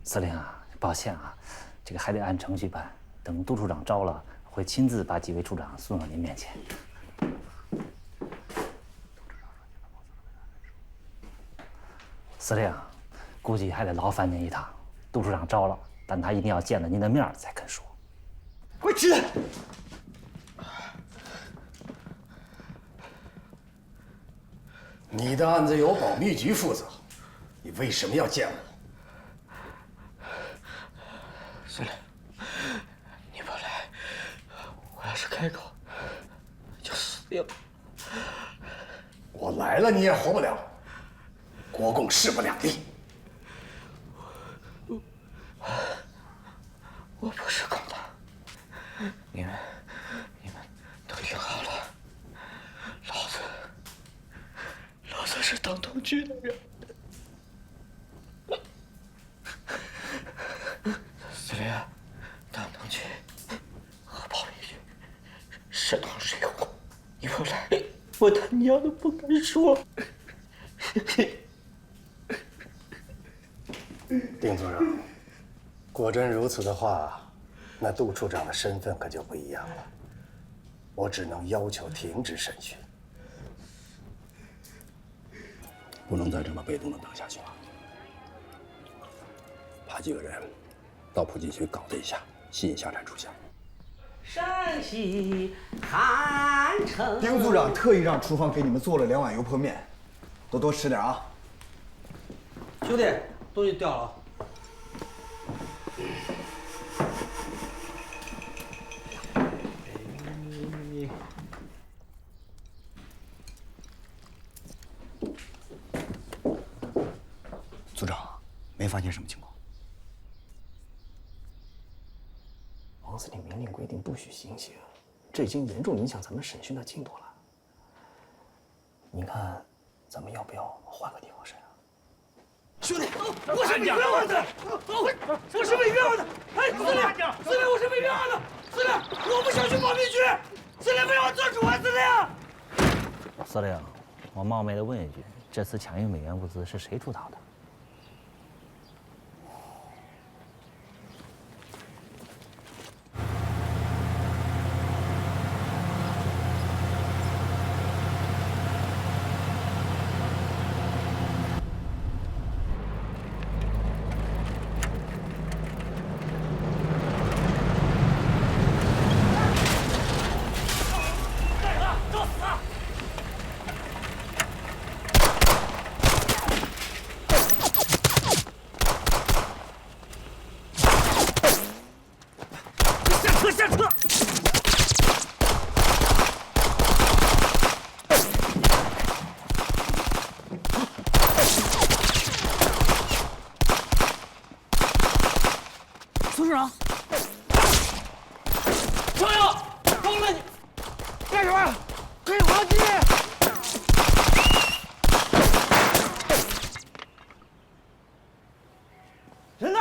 司令啊，抱歉啊，这个还得按程序办。等杜处长招了，会亲自把几位处长送到您面前。司令，估计还得劳烦您一趟。杜处长招了，但他一定要见了您的面才肯说。快起来！你的案子由保密局负责，你为什么要见我？司令，你不来，我要是开口，就死定了。我来了，你也活不了。国共势不两立。我不是共党，你们都听好了，老子是党统局的人。司令，党统局和保密局是同是有过，你不来，我他娘的不敢说。丁组长，果真如此的话，那杜处长的身份可就不一样了。我只能要求停止审讯，不能再这么被动的等下去了。派几个人到普济区搞他一下，吸引下产出现。山西汉城。丁组长特意让厨房给你们做了2碗油泼面，都多吃点啊。兄弟，东西掉了啊。组长，没发现什么情况。王司令明令规定不许行刑，这已经严重影响咱们审讯的进度了。您看，咱们要不要换个地方审啊？兄弟，我是被冤枉的，我是被冤枉的。哎，司令，我是被冤枉的。司令，我不想去保密局。司令，不让我做主啊！司令。司令，我冒昧的问一句，这次抢运美元物资是谁主导的？下车！苏市长，朋友，疯了你！干什么？推黄金！人呢？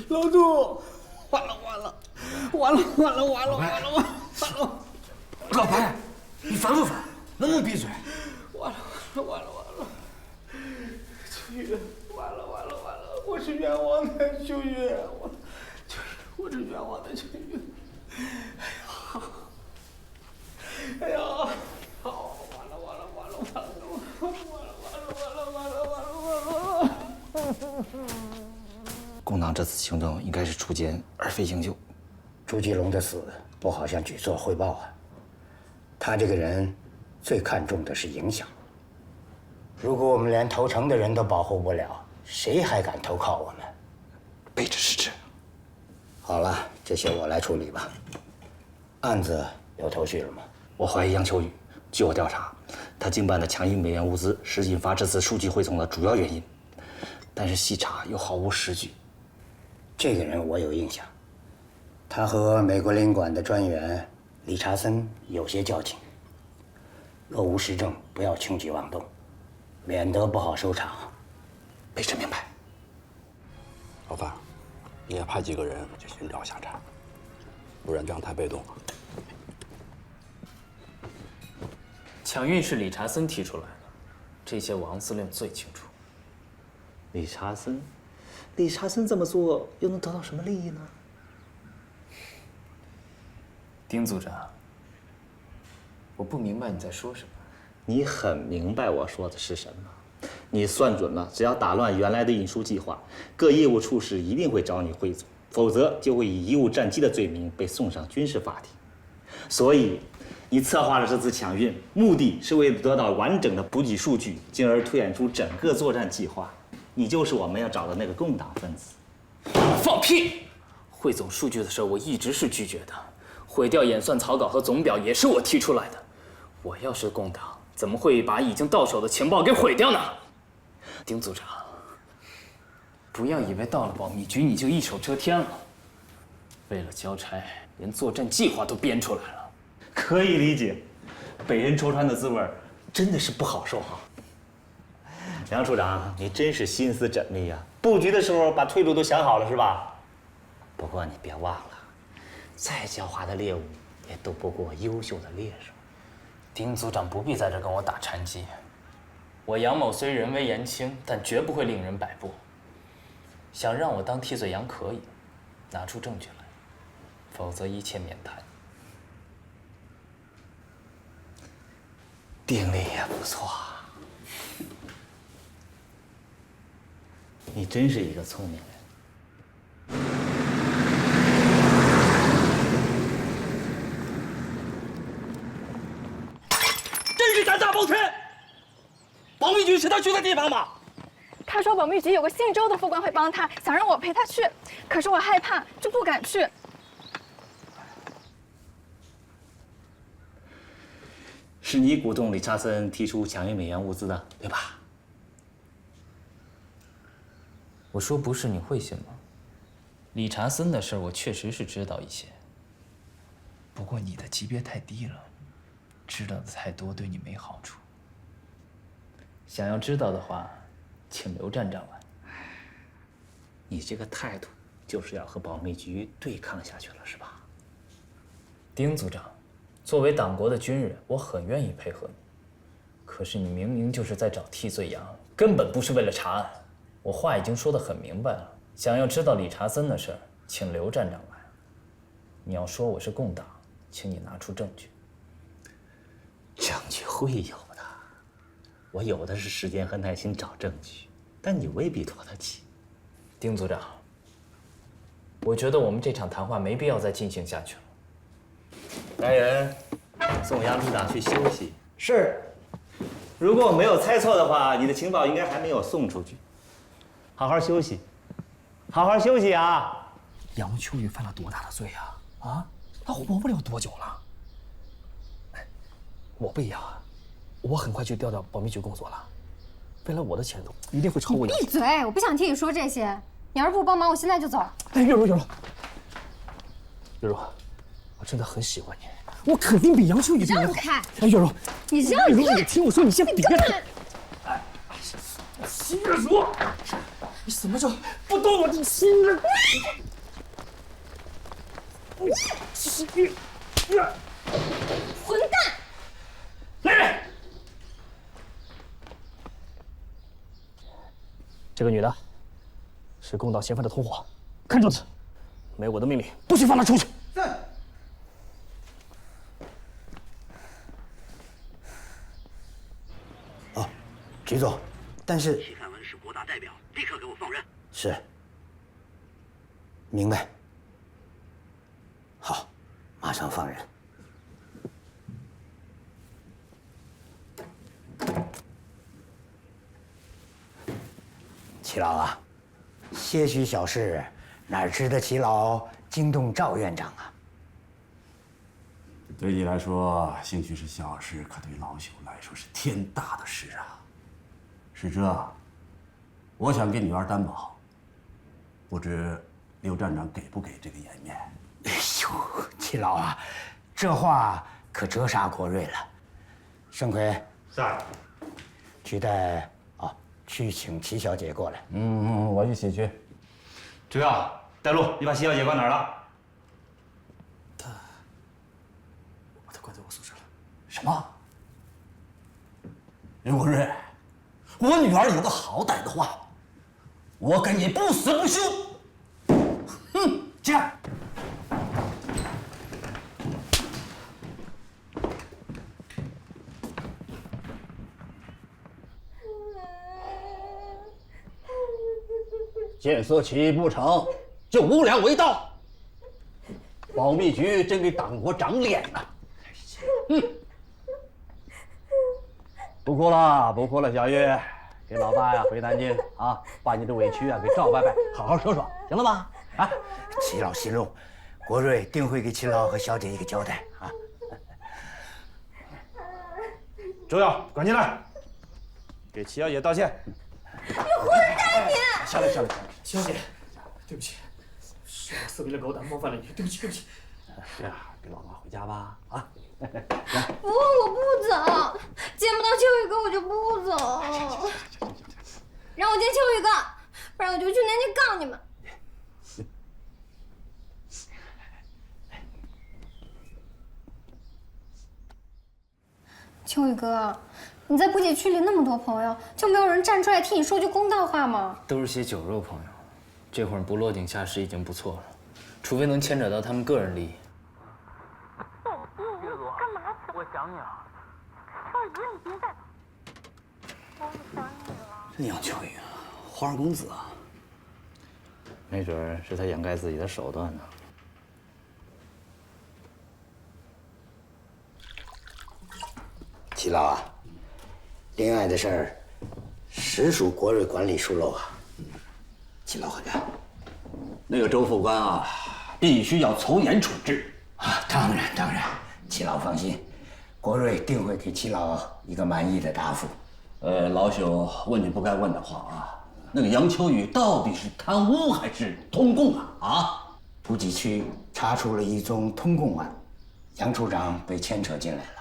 老杜，完了！老白，你烦不烦？能不能闭嘴？完了！秋雨，完了！我是冤枉的，秋雨，我是冤枉的，秋雨。哎呀，好，完了！行动应该是锄奸而非营救。朱继龙的死不好向举措汇报啊。他这个人最看重的是影响。如果我们连投诚的人都保护不了，谁还敢投靠我们？卑职失职。好了，这些我来处理吧。案子有头绪了吗？我怀疑杨秋雨。据我调查，他经办的强印美元物资是引发这次数据汇总的主要原因，但是细查又毫无实据。这个人我有印象，他和美国领馆的专员理查森有些交情。若无实证，不要轻举妄动，免得不好收场。卑职明白。老范，你也派几个人去寻找下茬，不然这样太被动了。抢运是理查森提出来的，这些王司令最清楚。理查森这么做又能得到什么利益呢？丁组长，我不明白你在说什么。你很明白我说的是什么？你算准了，只要打乱原来的运输计划，各业务处室一定会找你汇总，否则就会以贻误战机的罪名被送上军事法庭。所以，你策划了这次抢运，目的是为了得到完整的补给数据，进而推演出整个作战计划。你就是我们要找的那个共党分子。放屁！汇总数据的事我一直是拒绝的，毁掉演算草稿和总表也是我提出来的。我要是共党，怎么会把已经到手的情报给毁掉呢？丁组长，不要以为到了保密局你就一手遮天了。为了交差，连作战计划都编出来了。可以理解，被人戳穿的滋味真的是不好受哈。杨处长，你真是心思缜密呀！布局的时候把退路都想好了是吧？不过你别忘了，再狡猾的猎物也斗不过优秀的猎手。丁组长不必在这跟我打禅机。我杨某虽人微言轻，但绝不会令人摆布。想让我当替罪羊可以，拿出证据来，否则一切免谈。定力也不错，你真是一个聪明人。真是胆大包天！保密局是他去的地方吗？他说保密局有个姓周的副官会帮他，想让我陪他去，可是我害怕，就不敢去。是你鼓动理查森提出抢运美元物资的，对吧？我说不是，你会信吗？理查森的事我确实是知道一些，不过你的级别太低了，知道的太多对你没好处。想要知道的话，请刘站长来。你这个态度就是要和保密局对抗下去了，是吧？丁组长，作为党国的军人，我很愿意配合你。可是你明明就是在找替罪羊，根本不是为了查案。我话已经说得很明白了，想要知道理查森的事儿，请刘站长来。你要说我是共党，请你拿出证据。证据会有的，我有的是时间和耐心找证据，但你未必拖得起。丁组长，我觉得我们这场谈话没必要再进行下去了。来人，送杨处长去休息。是。如果我没有猜错的话，你的情报应该还没有送出去。好好休息，好好休息啊！杨秋雨犯了多大的罪啊？啊，他活不了多久了。哎，我不一样啊，我很快就调到保密局工作了，未来我的前途一定会超过你。闭嘴！我不想听你说这些。你要是不帮忙，我现在就走。哎，月如，月如，我真的很喜欢你，我肯定比杨秋雨这个人好。让开！哎，月如，你让月如，开！你听我说，你先别。哎，新月如，你什么叫不动我的心呢？混蛋！来，这个女的是共党嫌犯的同伙，看住她，没我的命令，不许放她出去。是。哦，局座，但是齐凯文是国大代表，立刻给我放人。是。明白。好，马上放人。齐老啊，些许小事，哪值得齐老惊动赵院长啊？对你来说，兴许是小事，可对老朽来说是天大的事啊。是这，我想给女儿担保，不知刘站长给不给这个颜面？哎呦，齐老啊，这话可折杀国瑞了。盛奎，是。去带去请齐小姐过来。我一起去。主要带路，你把齐小姐关哪儿了？把她关在我宿舍了。什么？刘国瑞，我女儿有个好歹的话，我跟你不死不休。哼，这样。见色起不成，就无良为盗。保密局真给党国长脸呐！不哭了，不哭了，小玉，给老大呀回南京啊，把你的委屈啊给赵伯伯好好说说，行了吧？啊，齐老息怒，国瑞定会给齐老和小姐一个交代啊。周耀，赶进来，给齐小姐道歉。你混蛋你！下来，齐小姐，对不起，是我死皮赖狗胆冒犯了你，对不起，对不起。这样，给老妈回家吧，啊！不，我不走，见不到秋雨哥我就不走。让我见秋雨哥，不然我就去南京告你们。秋雨哥，你在补给区里那么多朋友，就没有人站出来替你说句公道话吗？都是些酒肉朋友，这会儿不落井下石已经不错了，除非能牵扯到他们个人利益。岳总，干嘛？我想你啊。秋雨哥，你别再……我想你了。这杨秋雨啊，花花公子啊，没准是他掩盖自己的手段呢。齐老啊，恋爱的事儿，实属国瑞管理疏漏啊。齐老回家。那个周副官啊，必须要从严处置啊！当然，齐老放心，国瑞定会给齐老一个满意的答复。老朽问你不该问的话啊，那个杨秋雨到底是贪污还是通共啊？啊！补给区查出了一宗通共案，杨处长被牵扯进来了。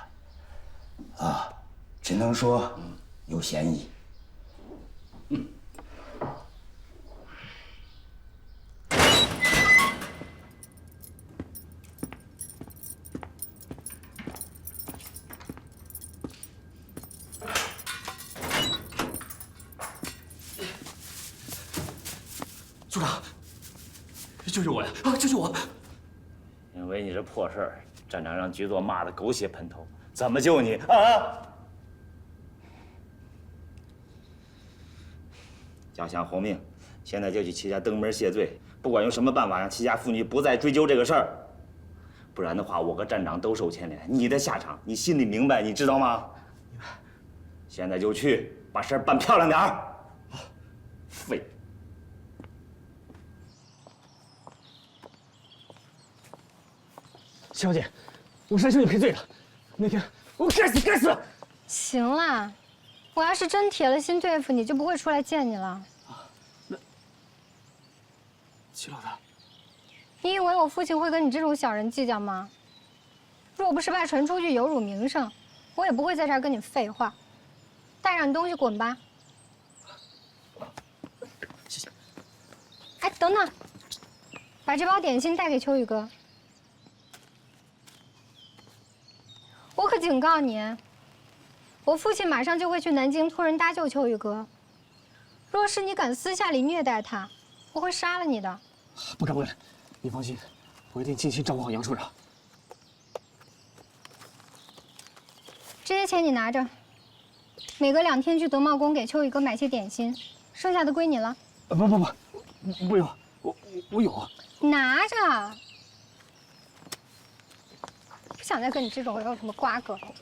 啊，只能说有嫌疑。组长，救救我呀！啊，救救我！因为你这破事儿，站长让局座骂得狗血喷头，怎么救你啊？家乡红命，现在就去齐家登门谢罪，不管用什么办法让齐家妇女不再追究这个事儿，不然的话，我和站长都受牵连，你的下场你心里明白，你知道吗？现在就去把事儿办漂亮点儿。废。小姐，我山兄弟赔罪了。那天我该死！行了，我要是真铁了心对付你，就不会出来见你了。那齐老大，你以为我父亲会跟你这种小人计较吗？若不是怕传出去有辱名声，我也不会在这儿跟你废话。带上你东西滚吧。谢谢。哎，等等，把这包点心带给秋雨哥。我可警告你，我父亲马上就会去南京托人搭救秋雨哥。若是你敢私下里虐待他，我会杀了你的。不敢，你放心，我一定尽心照顾好杨处长。这些钱你拿着，每隔2天去德茂宫给秋雨哥买些点心，剩下的归你了。不用，我有。拿着。不想再跟你这种人有什么瓜葛了。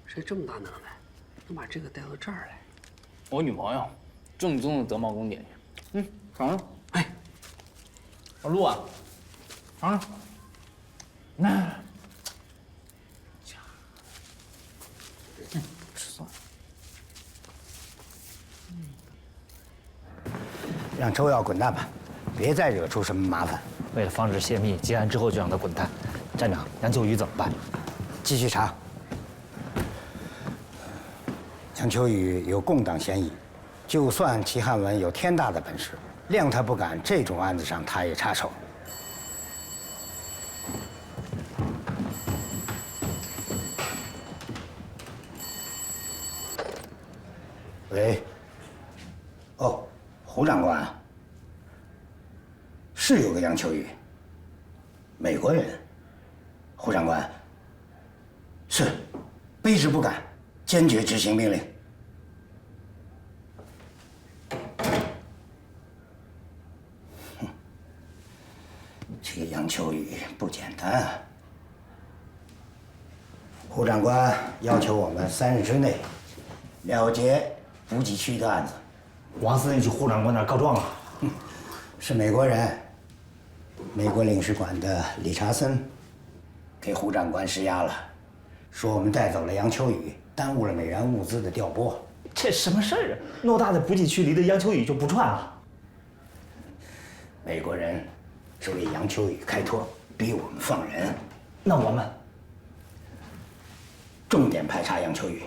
谁这么大能耐，能把这个带到这儿来？我女朋友，正宗的德茂宫点心。尝尝。哎，小陆啊，尝尝。那，吃蒜。让周耀滚蛋吧，别再惹出什么麻烦。为了防止泄密，结案之后就让他滚蛋。站长，杨秋雨怎么办？继续查。杨秋雨有共党嫌疑，就算齐汉文有天大的本事，谅他不敢，这种案子上他也插手。喂。哦，胡长官，是有个杨秋雨，美国人。胡长官，是，卑职不敢，坚决执行命令。这个杨秋雨不简单啊！胡长官要求我们3日之内了结补给区的案子。王司令去胡长官那儿告状了。是美国人，美国领事馆的理查森给胡长官施压了，说我们带走了杨秋雨，耽误了美元物资的调拨。这什么事儿啊？偌大的补给区离的杨秋雨就不转了？美国人是为杨秋雨开脱，逼我们放人。那我们重点排查杨秋雨。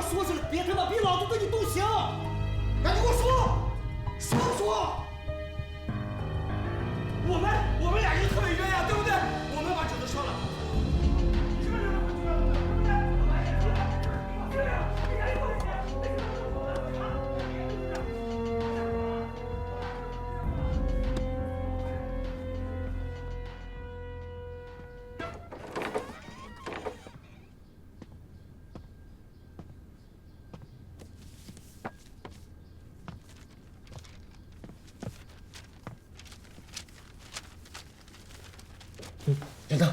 说出来，别他妈逼老子对你动刑！赶紧给我说，说不说？我们俩人特别冤呀，对不对？我们把准都说了。是不是？远登，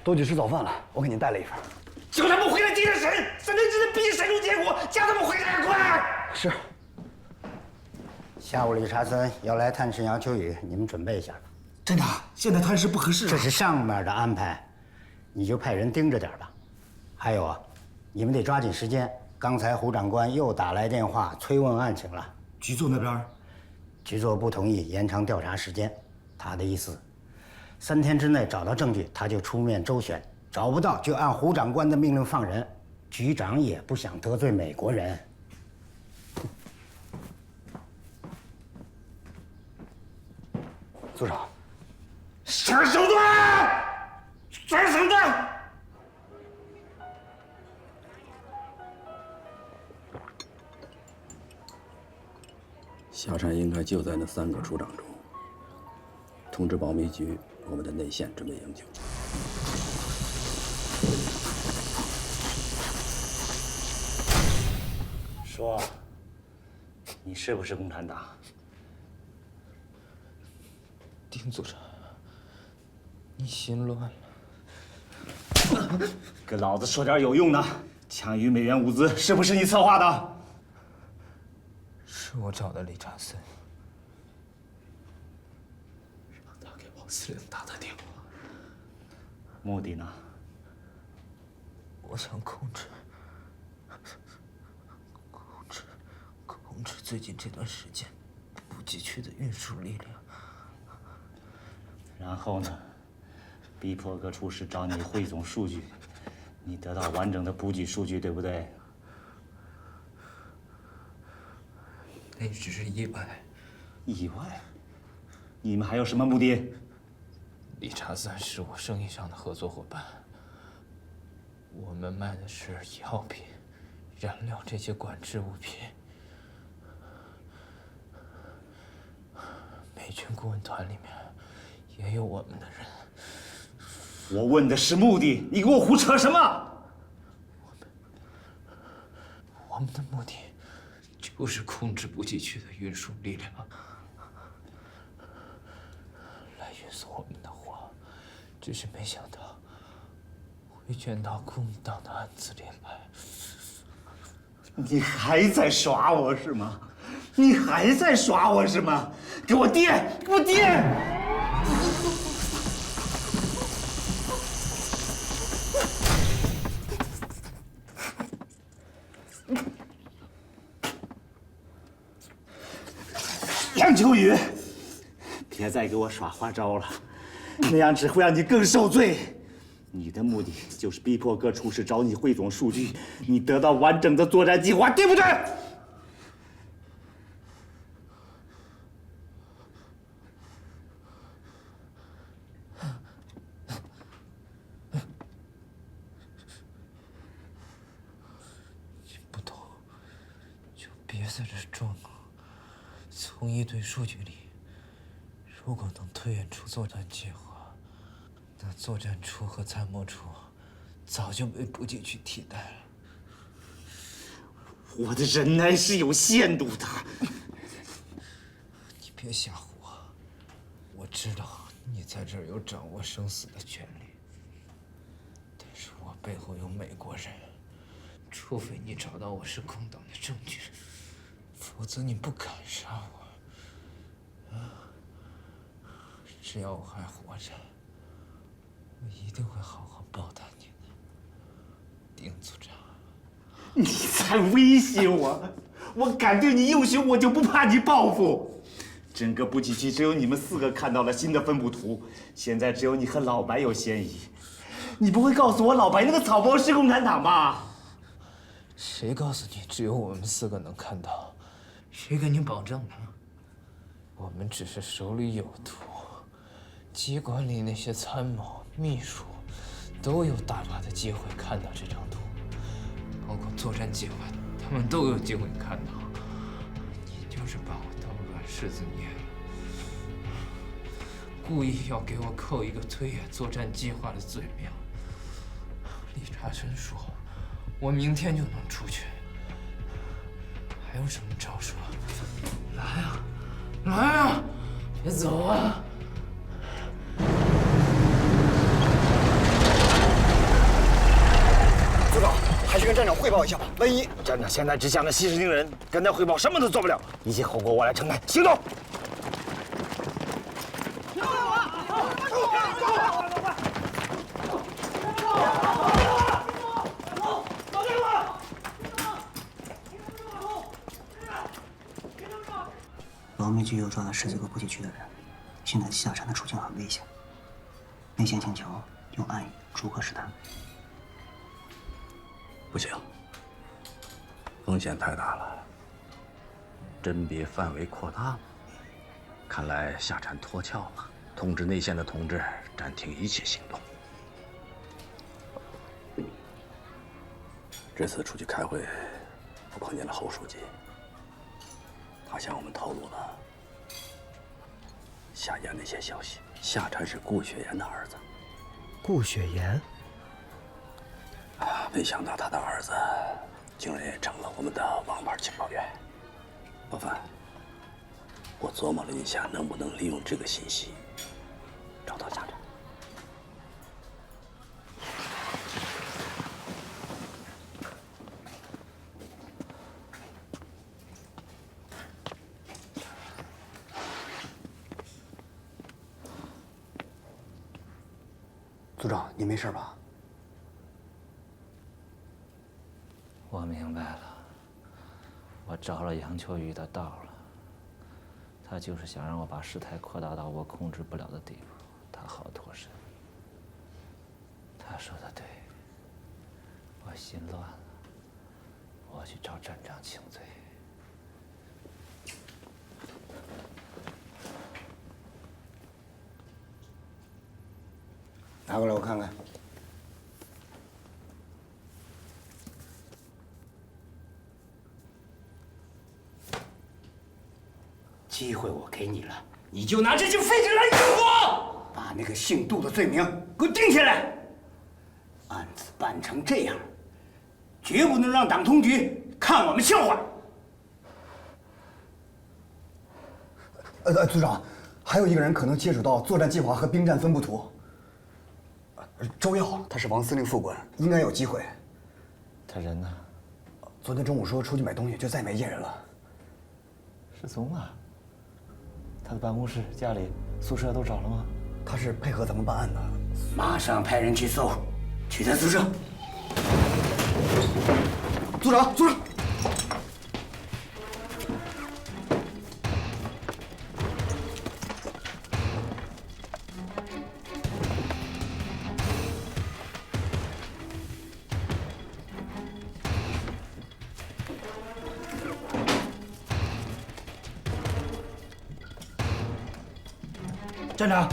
都去吃早饭了，我给您带了一份。叫他们回来接着审，3天之内必须审出结果，叫他们回来快！是。下午理查森要来探视杨秋雨，你们准备一下吧。站长，现在探视不合适。这是上面的安排，你就派人盯着点吧。还有啊，你们得抓紧时间。刚才胡长官又打来电话催问案情了。局座那边，局座不同意延长调查时间，他的意思，3天之内找到证据，他就出面周旋；找不到就按胡长官的命令放人。局长也不想得罪美国人。组长，什么手段？什么手段？夏山应该就在那3个处长中。通知保密局，我们的内线准备营救。说，你是不是共产党？丁组长，你心乱了。跟老子说点有用的，抢运美元物资是不是你策划的？是我找的理查森。王司令打的电话，目的呢？我想控制最近这段时间补给区的运输力量。然后呢？逼迫各处室找你汇总数据，你得到完整的补给数据，对不对？那只是意外。意外？你们还有什么目的？理查森是我生意上的合作伙伴，我们卖的是药品、燃料这些管制物品。美军顾问团里面也有我们的人。我问的是目的，你给我胡扯什么？我们的目的就是控制补给区的运输力量，来运送我们的货。只是没想到会卷到共党的案子里来。你还在耍我是吗？你还在耍我是吗？给我垫，给我垫！杨秋雨，别再给我耍花招了，那样只会让你更受罪。你的目的就是逼迫各处室找你汇总数据，你得到完整的作战计划，对不对？你不懂，就别在这装了。从一堆数据里，如果能推演出作战计划，那作战处和参谋处早就被补给区替代了。我的忍耐是有限度的。你别吓唬我，我知道你在这儿有掌握生死的权利，但是我背后有美国人，除非你找到我是共党的证据，否则你不敢杀我。只要我还活着，我一定会好好报答你的，丁组长。你在威胁我？我敢对你英雄，我就不怕你报复。整个补给区只有你们4个看到了新的分布图，现在只有你和老白有嫌疑。你不会告诉我老白那个草包是共产党吧？谁告诉你只有我们4个能看到？谁给你保证的？我们只是手里有图，机关里那些参谋、秘书都有大把的机会看到这张图，包括作战计划，他们都有机会看到。你就是把我当软柿子捏了，故意要给我扣一个推演作战计划的罪名。理查森说，我明天就能出去，还有什么招数？来啊，来啊，别走啊！组长，还是跟站长汇报一下吧，万一……站长现在只想着息事宁人，跟他汇报什么都做不了，一切后果我来承担。行动！保密局又抓了10几个补给区的人，现在下沉的处境很危险。内线请求用暗语逐个试探。不行，风险太大了，甄别范围扩大了。看来下禅脱壳了，通知内线的同志暂停一切行动。这次出去开会，我碰见了侯书记，他向我们透露了夏言的一些消息。夏禅是顾雪岩的儿子。顾雪岩。没想到他的儿子竟然也成了我们的王牌情报员。老范，我琢磨了一下，能不能利用这个信息找到夏禅。组长，你没事吧？我明白了，我着了杨秋雨的道了。他就是想让我把事态扩大到我控制不了的地步，他好脱身。他说的对，我心乱了，我去找站长请罪。拿过来我看看。机会我给你了，你就拿这些废纸来整我！把那个姓杜的罪名给我定下来。案子办成这样，绝不能让党通局看我们笑话。组长，还有一个人可能接触到作战计划和兵站分布图。周耀，他是王司令副官，应该有机会。他人呢？昨天中午说出去买东西，就再没见人了。失踪了？他的办公室、家里、宿舍都找了吗？他是配合咱们办案的。马上派人去搜，去他宿舍。组长，组长。站长，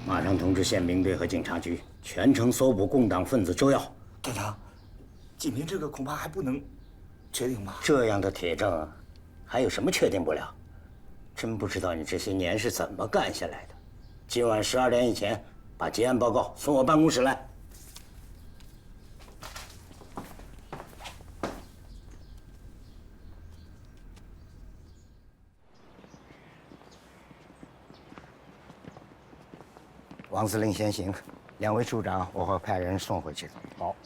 马上通知宪兵队和警察局，全城搜捕共党分子周耀。队长，锦屏这个恐怕还不能确定吧？这样的铁证，还有什么确定不了？真不知道你这些年是怎么干下来的。今晚12点以前，把结案报告送我办公室来。王司令先行，2位处长我会派人送回去。好。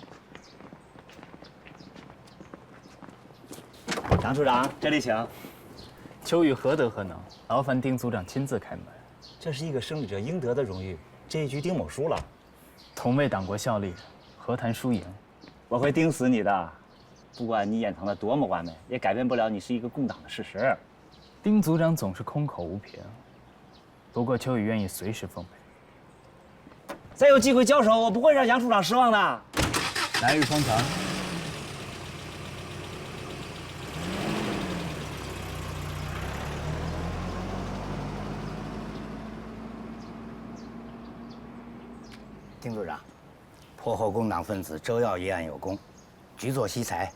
张处长，这里请。秋雨何德何能？劳烦丁组长亲自开门。这是一个胜利者应得的荣誉，这一局丁某输了。同为党国效力，何谈输赢？我会盯死你的，不管你掩藏的多么完美，也改变不了你是一个共党的事实。丁组长总是空口无凭，不过秋雨愿意随时奉陪。再有机会交手，我不会让杨处长失望的。来日方长。丁组长，破获共党分子周耀一案有功，举左惜才，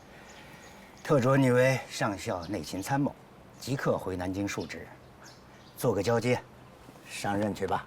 特擢你为上校内勤参谋，即刻回南京述职，做个交接，上任去吧。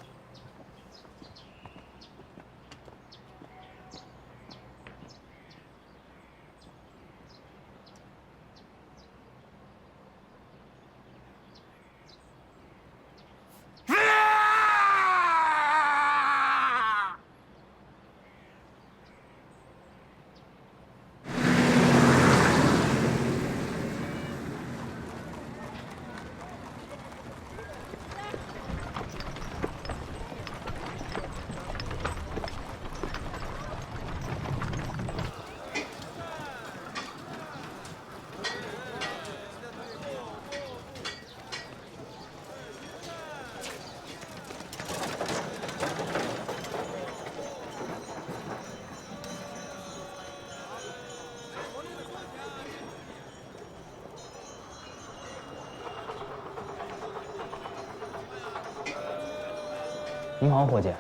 您好，伙计，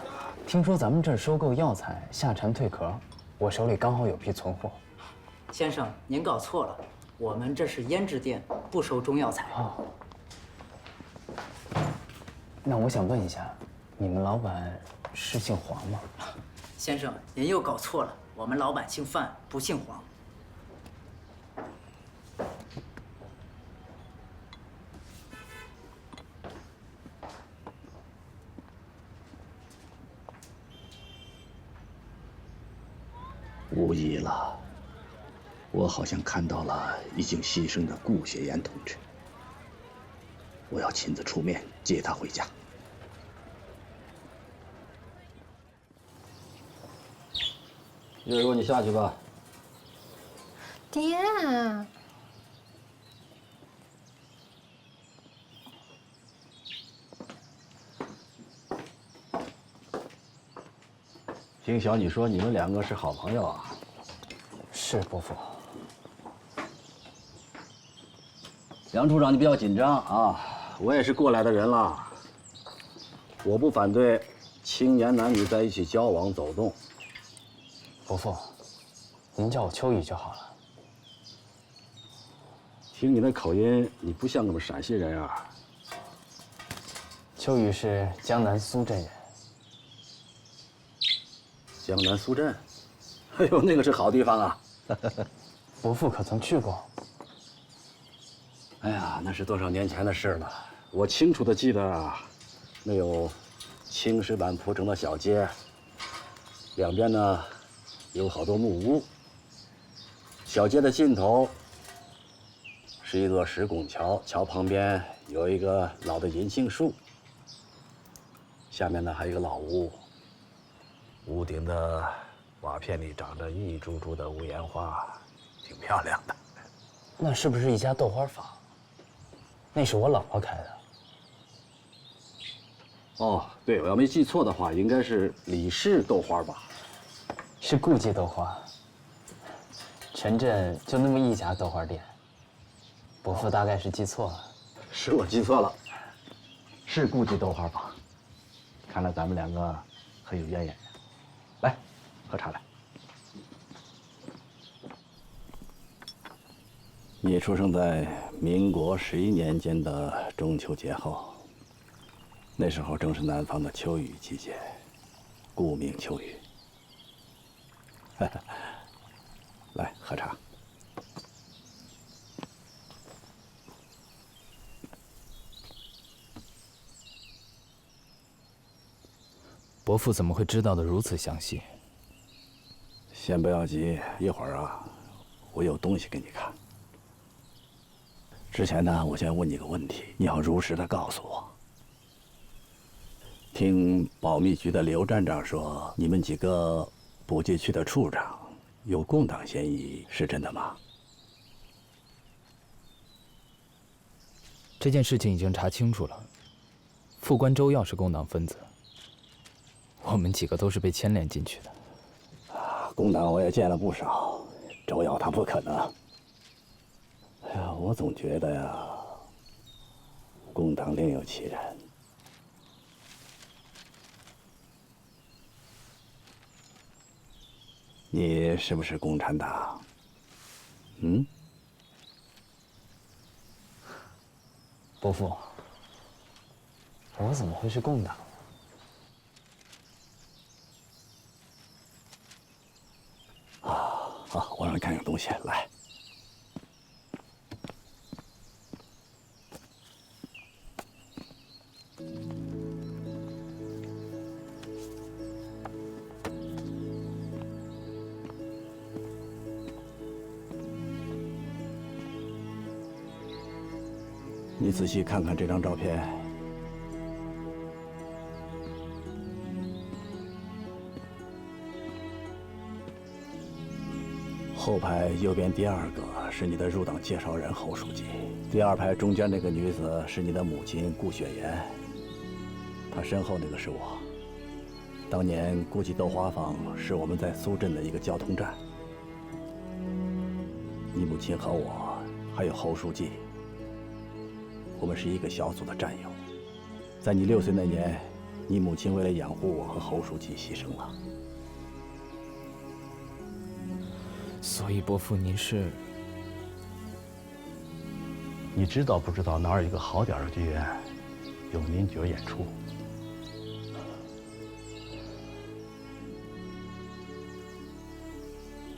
听说咱们这儿收购药材下蝉蜕壳，我手里刚好有批存货。先生，您搞错了，我们这是胭脂店，不收中药材。哦。那我想问一下，你们老板是姓黄吗？先生，您又搞错了，我们老板姓范，不姓黄。无疑了，我好像看到了已经牺牲的顾雪岩同志。我要亲自出面接他回家。月如，你下去吧。爹。听小女说你们两个是好朋友啊？是伯父。杨处长，你不要紧张啊，我也是过来的人了。我不反对青年男女在一起交往走动。伯父，您叫我秋雨就好了。听你的口音，你不像个陕西人啊。秋雨是江南苏镇人。江南苏镇，哎呦，那个是好地方啊。伯父可曾去过？哎呀，那是多少年前的事了。我清楚的记得啊，那有青石板铺成的小街，两边呢有好多木屋。小街的尽头是一座石拱桥，桥旁边有一个老的银杏树，下面呢还有一个老屋，屋顶的瓦片里长着一株株的屋檐花，挺漂亮的。那是不是一家豆花坊？那是我姥姥开的。哦，对，我要没记错的话，应该是李氏豆花吧？是顾记豆花。全镇就那么一家豆花店，伯父大概是记错了。是我记错了，是顾记豆花坊。看来咱们两个很有渊源呀。来，喝茶来。你出生在民国11年间的中秋节后，那时候正是南方的秋雨季节，故名秋雨。来，喝茶。伯父怎么会知道的如此详细？先不要急，一会儿啊，我有东西给你看。之前呢，我先问你个问题，你要如实的告诉我。听保密局的刘站长说，你们几个补给区的处长有共党嫌疑，是真的吗？这件事情已经查清楚了，副官周耀是共党分子，我们几个都是被牵连进去的。共党我也见了不少，周耀他不可能。哎呀，我总觉得呀，共党另有其人。你是不是共产党？嗯？伯父，我怎么会是共党？好，我让你看看东西，来。你仔细看看这张照片，后排右边第二个是你的入党介绍人侯书记，第二排中间那个女子是你的母亲顾雪岩，她身后那个是我。当年顾记豆花坊是我们在苏镇的一个交通站，你母亲和我还有侯书记，我们是一个小组的战友。在你6岁那年，你母亲为了养护我和侯书记牺牲了。所以伯父您是？你知道不知道哪儿有一个好点的剧院，有民角演出？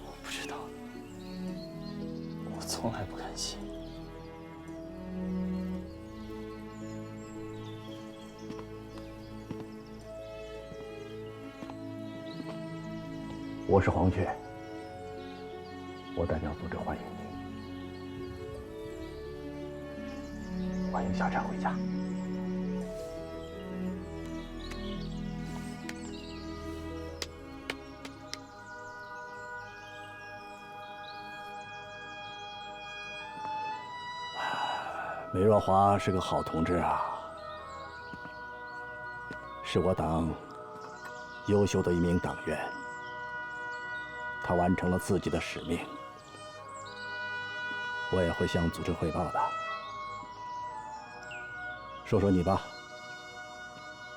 我不知道，我从来不看戏。我是黄雀，我代表组织欢迎你，欢迎下站回家。梅若华是个好同志啊，是我党优秀的一名党员，他完成了自己的使命。我也会向组织汇报的。说说你吧，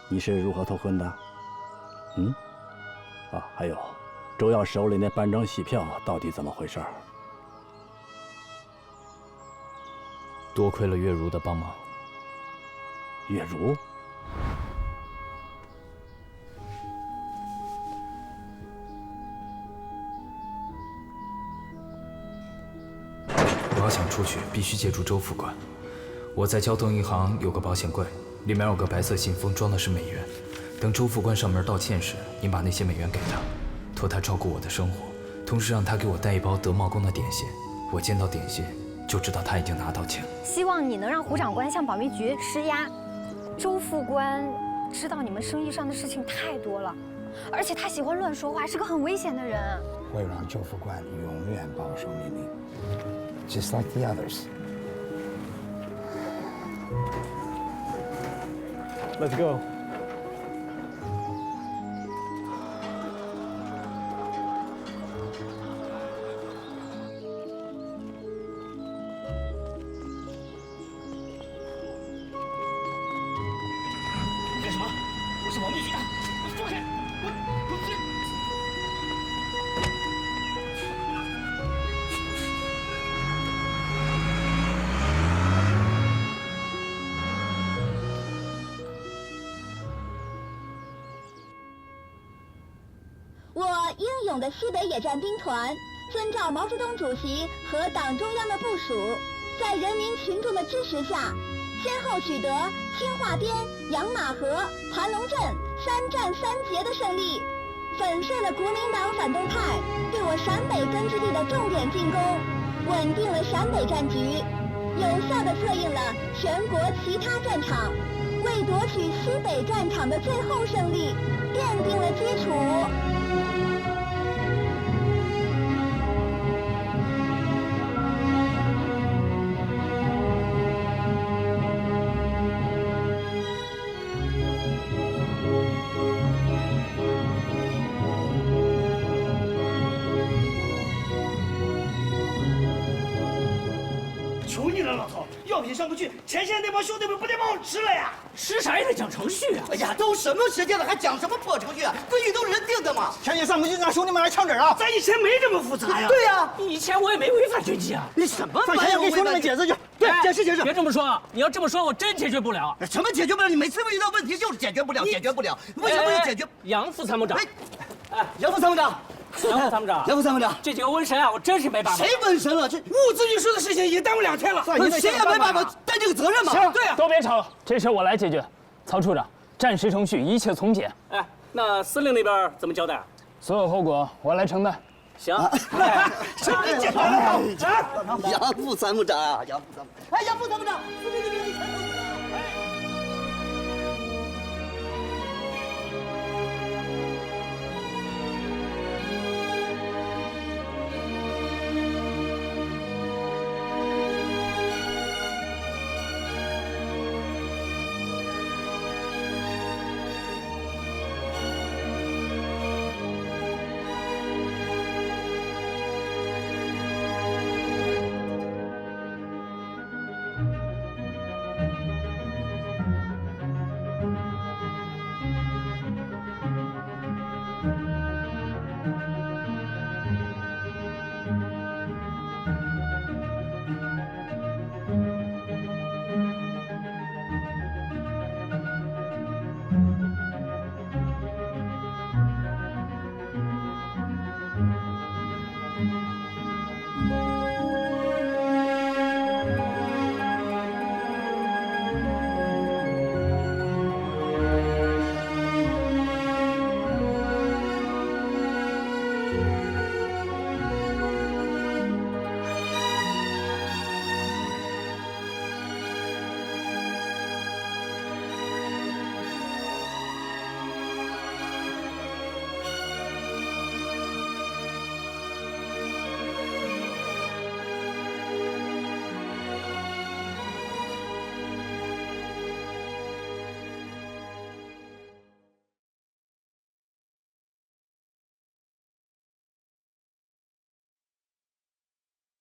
你是如何偷婚的？还有，周耀手里那半张戏票到底怎么回事？多亏了月如的帮忙。月如？我要想出去，必须借助周副官。我在交通银行有个保险柜，里面有个白色信封，装的是美元。等周副官上门道歉时，您把那些美元给他，托他照顾我的生活，同时让他给我带一包德茂宫的点心。我见到点心，就知道他已经拿到钱了。希望你能让胡长官向保密局施压。周副官知道你们生意上的事情太多了，而且他喜欢乱说话，是个很危险的人。会让周副官永远保守秘密 ，just like the others. Let's go. 你干什么？我是保密局的，你放开！我英勇的西北野战兵团，遵照毛泽东主席和党中央的部署，在人民群众的支持下，先后取得清化边、养马河、盘龙镇3战3捷的胜利，粉碎了国民党反动派对我陕北根据地的重点进攻，稳定了陕北战局，有效地策应了全国其他战场，为夺取西北战场的最后胜利奠定了基础。求你了，老头，药品上不去，前线那帮兄弟们不得把我吃了呀！吃啥也得讲程序啊！哎呀，都什么时间了，还讲什么破程序啊？规矩都是人定的嘛！前线上不去，让兄弟们来呛纸啊！咱以前没这么复杂呀！对呀，以前我也没违反军纪啊！你什么玩意儿？给兄弟们解释去，对，解释解释。别这么说，你要这么说，我真解决不了。什么解决不了？你每次遇到问题就是解决不了，解决不了。为什么你解决？杨副参谋长，杨副参谋长。杨副参谋长，杨副参谋长，这几个瘟神啊，我真是没办法。谁瘟神了？这物资运输的事情已经耽误2天了，谁也没办法担这个责任嘛。行，对呀，都别吵了，这事我来解决。曹处长，战时程序一切从简。哎，那司令那边怎么交代？所有后果我来承担。行，什么简单了？杨副参谋长啊，杨副参谋，哎，杨副参谋长，司令那边你看。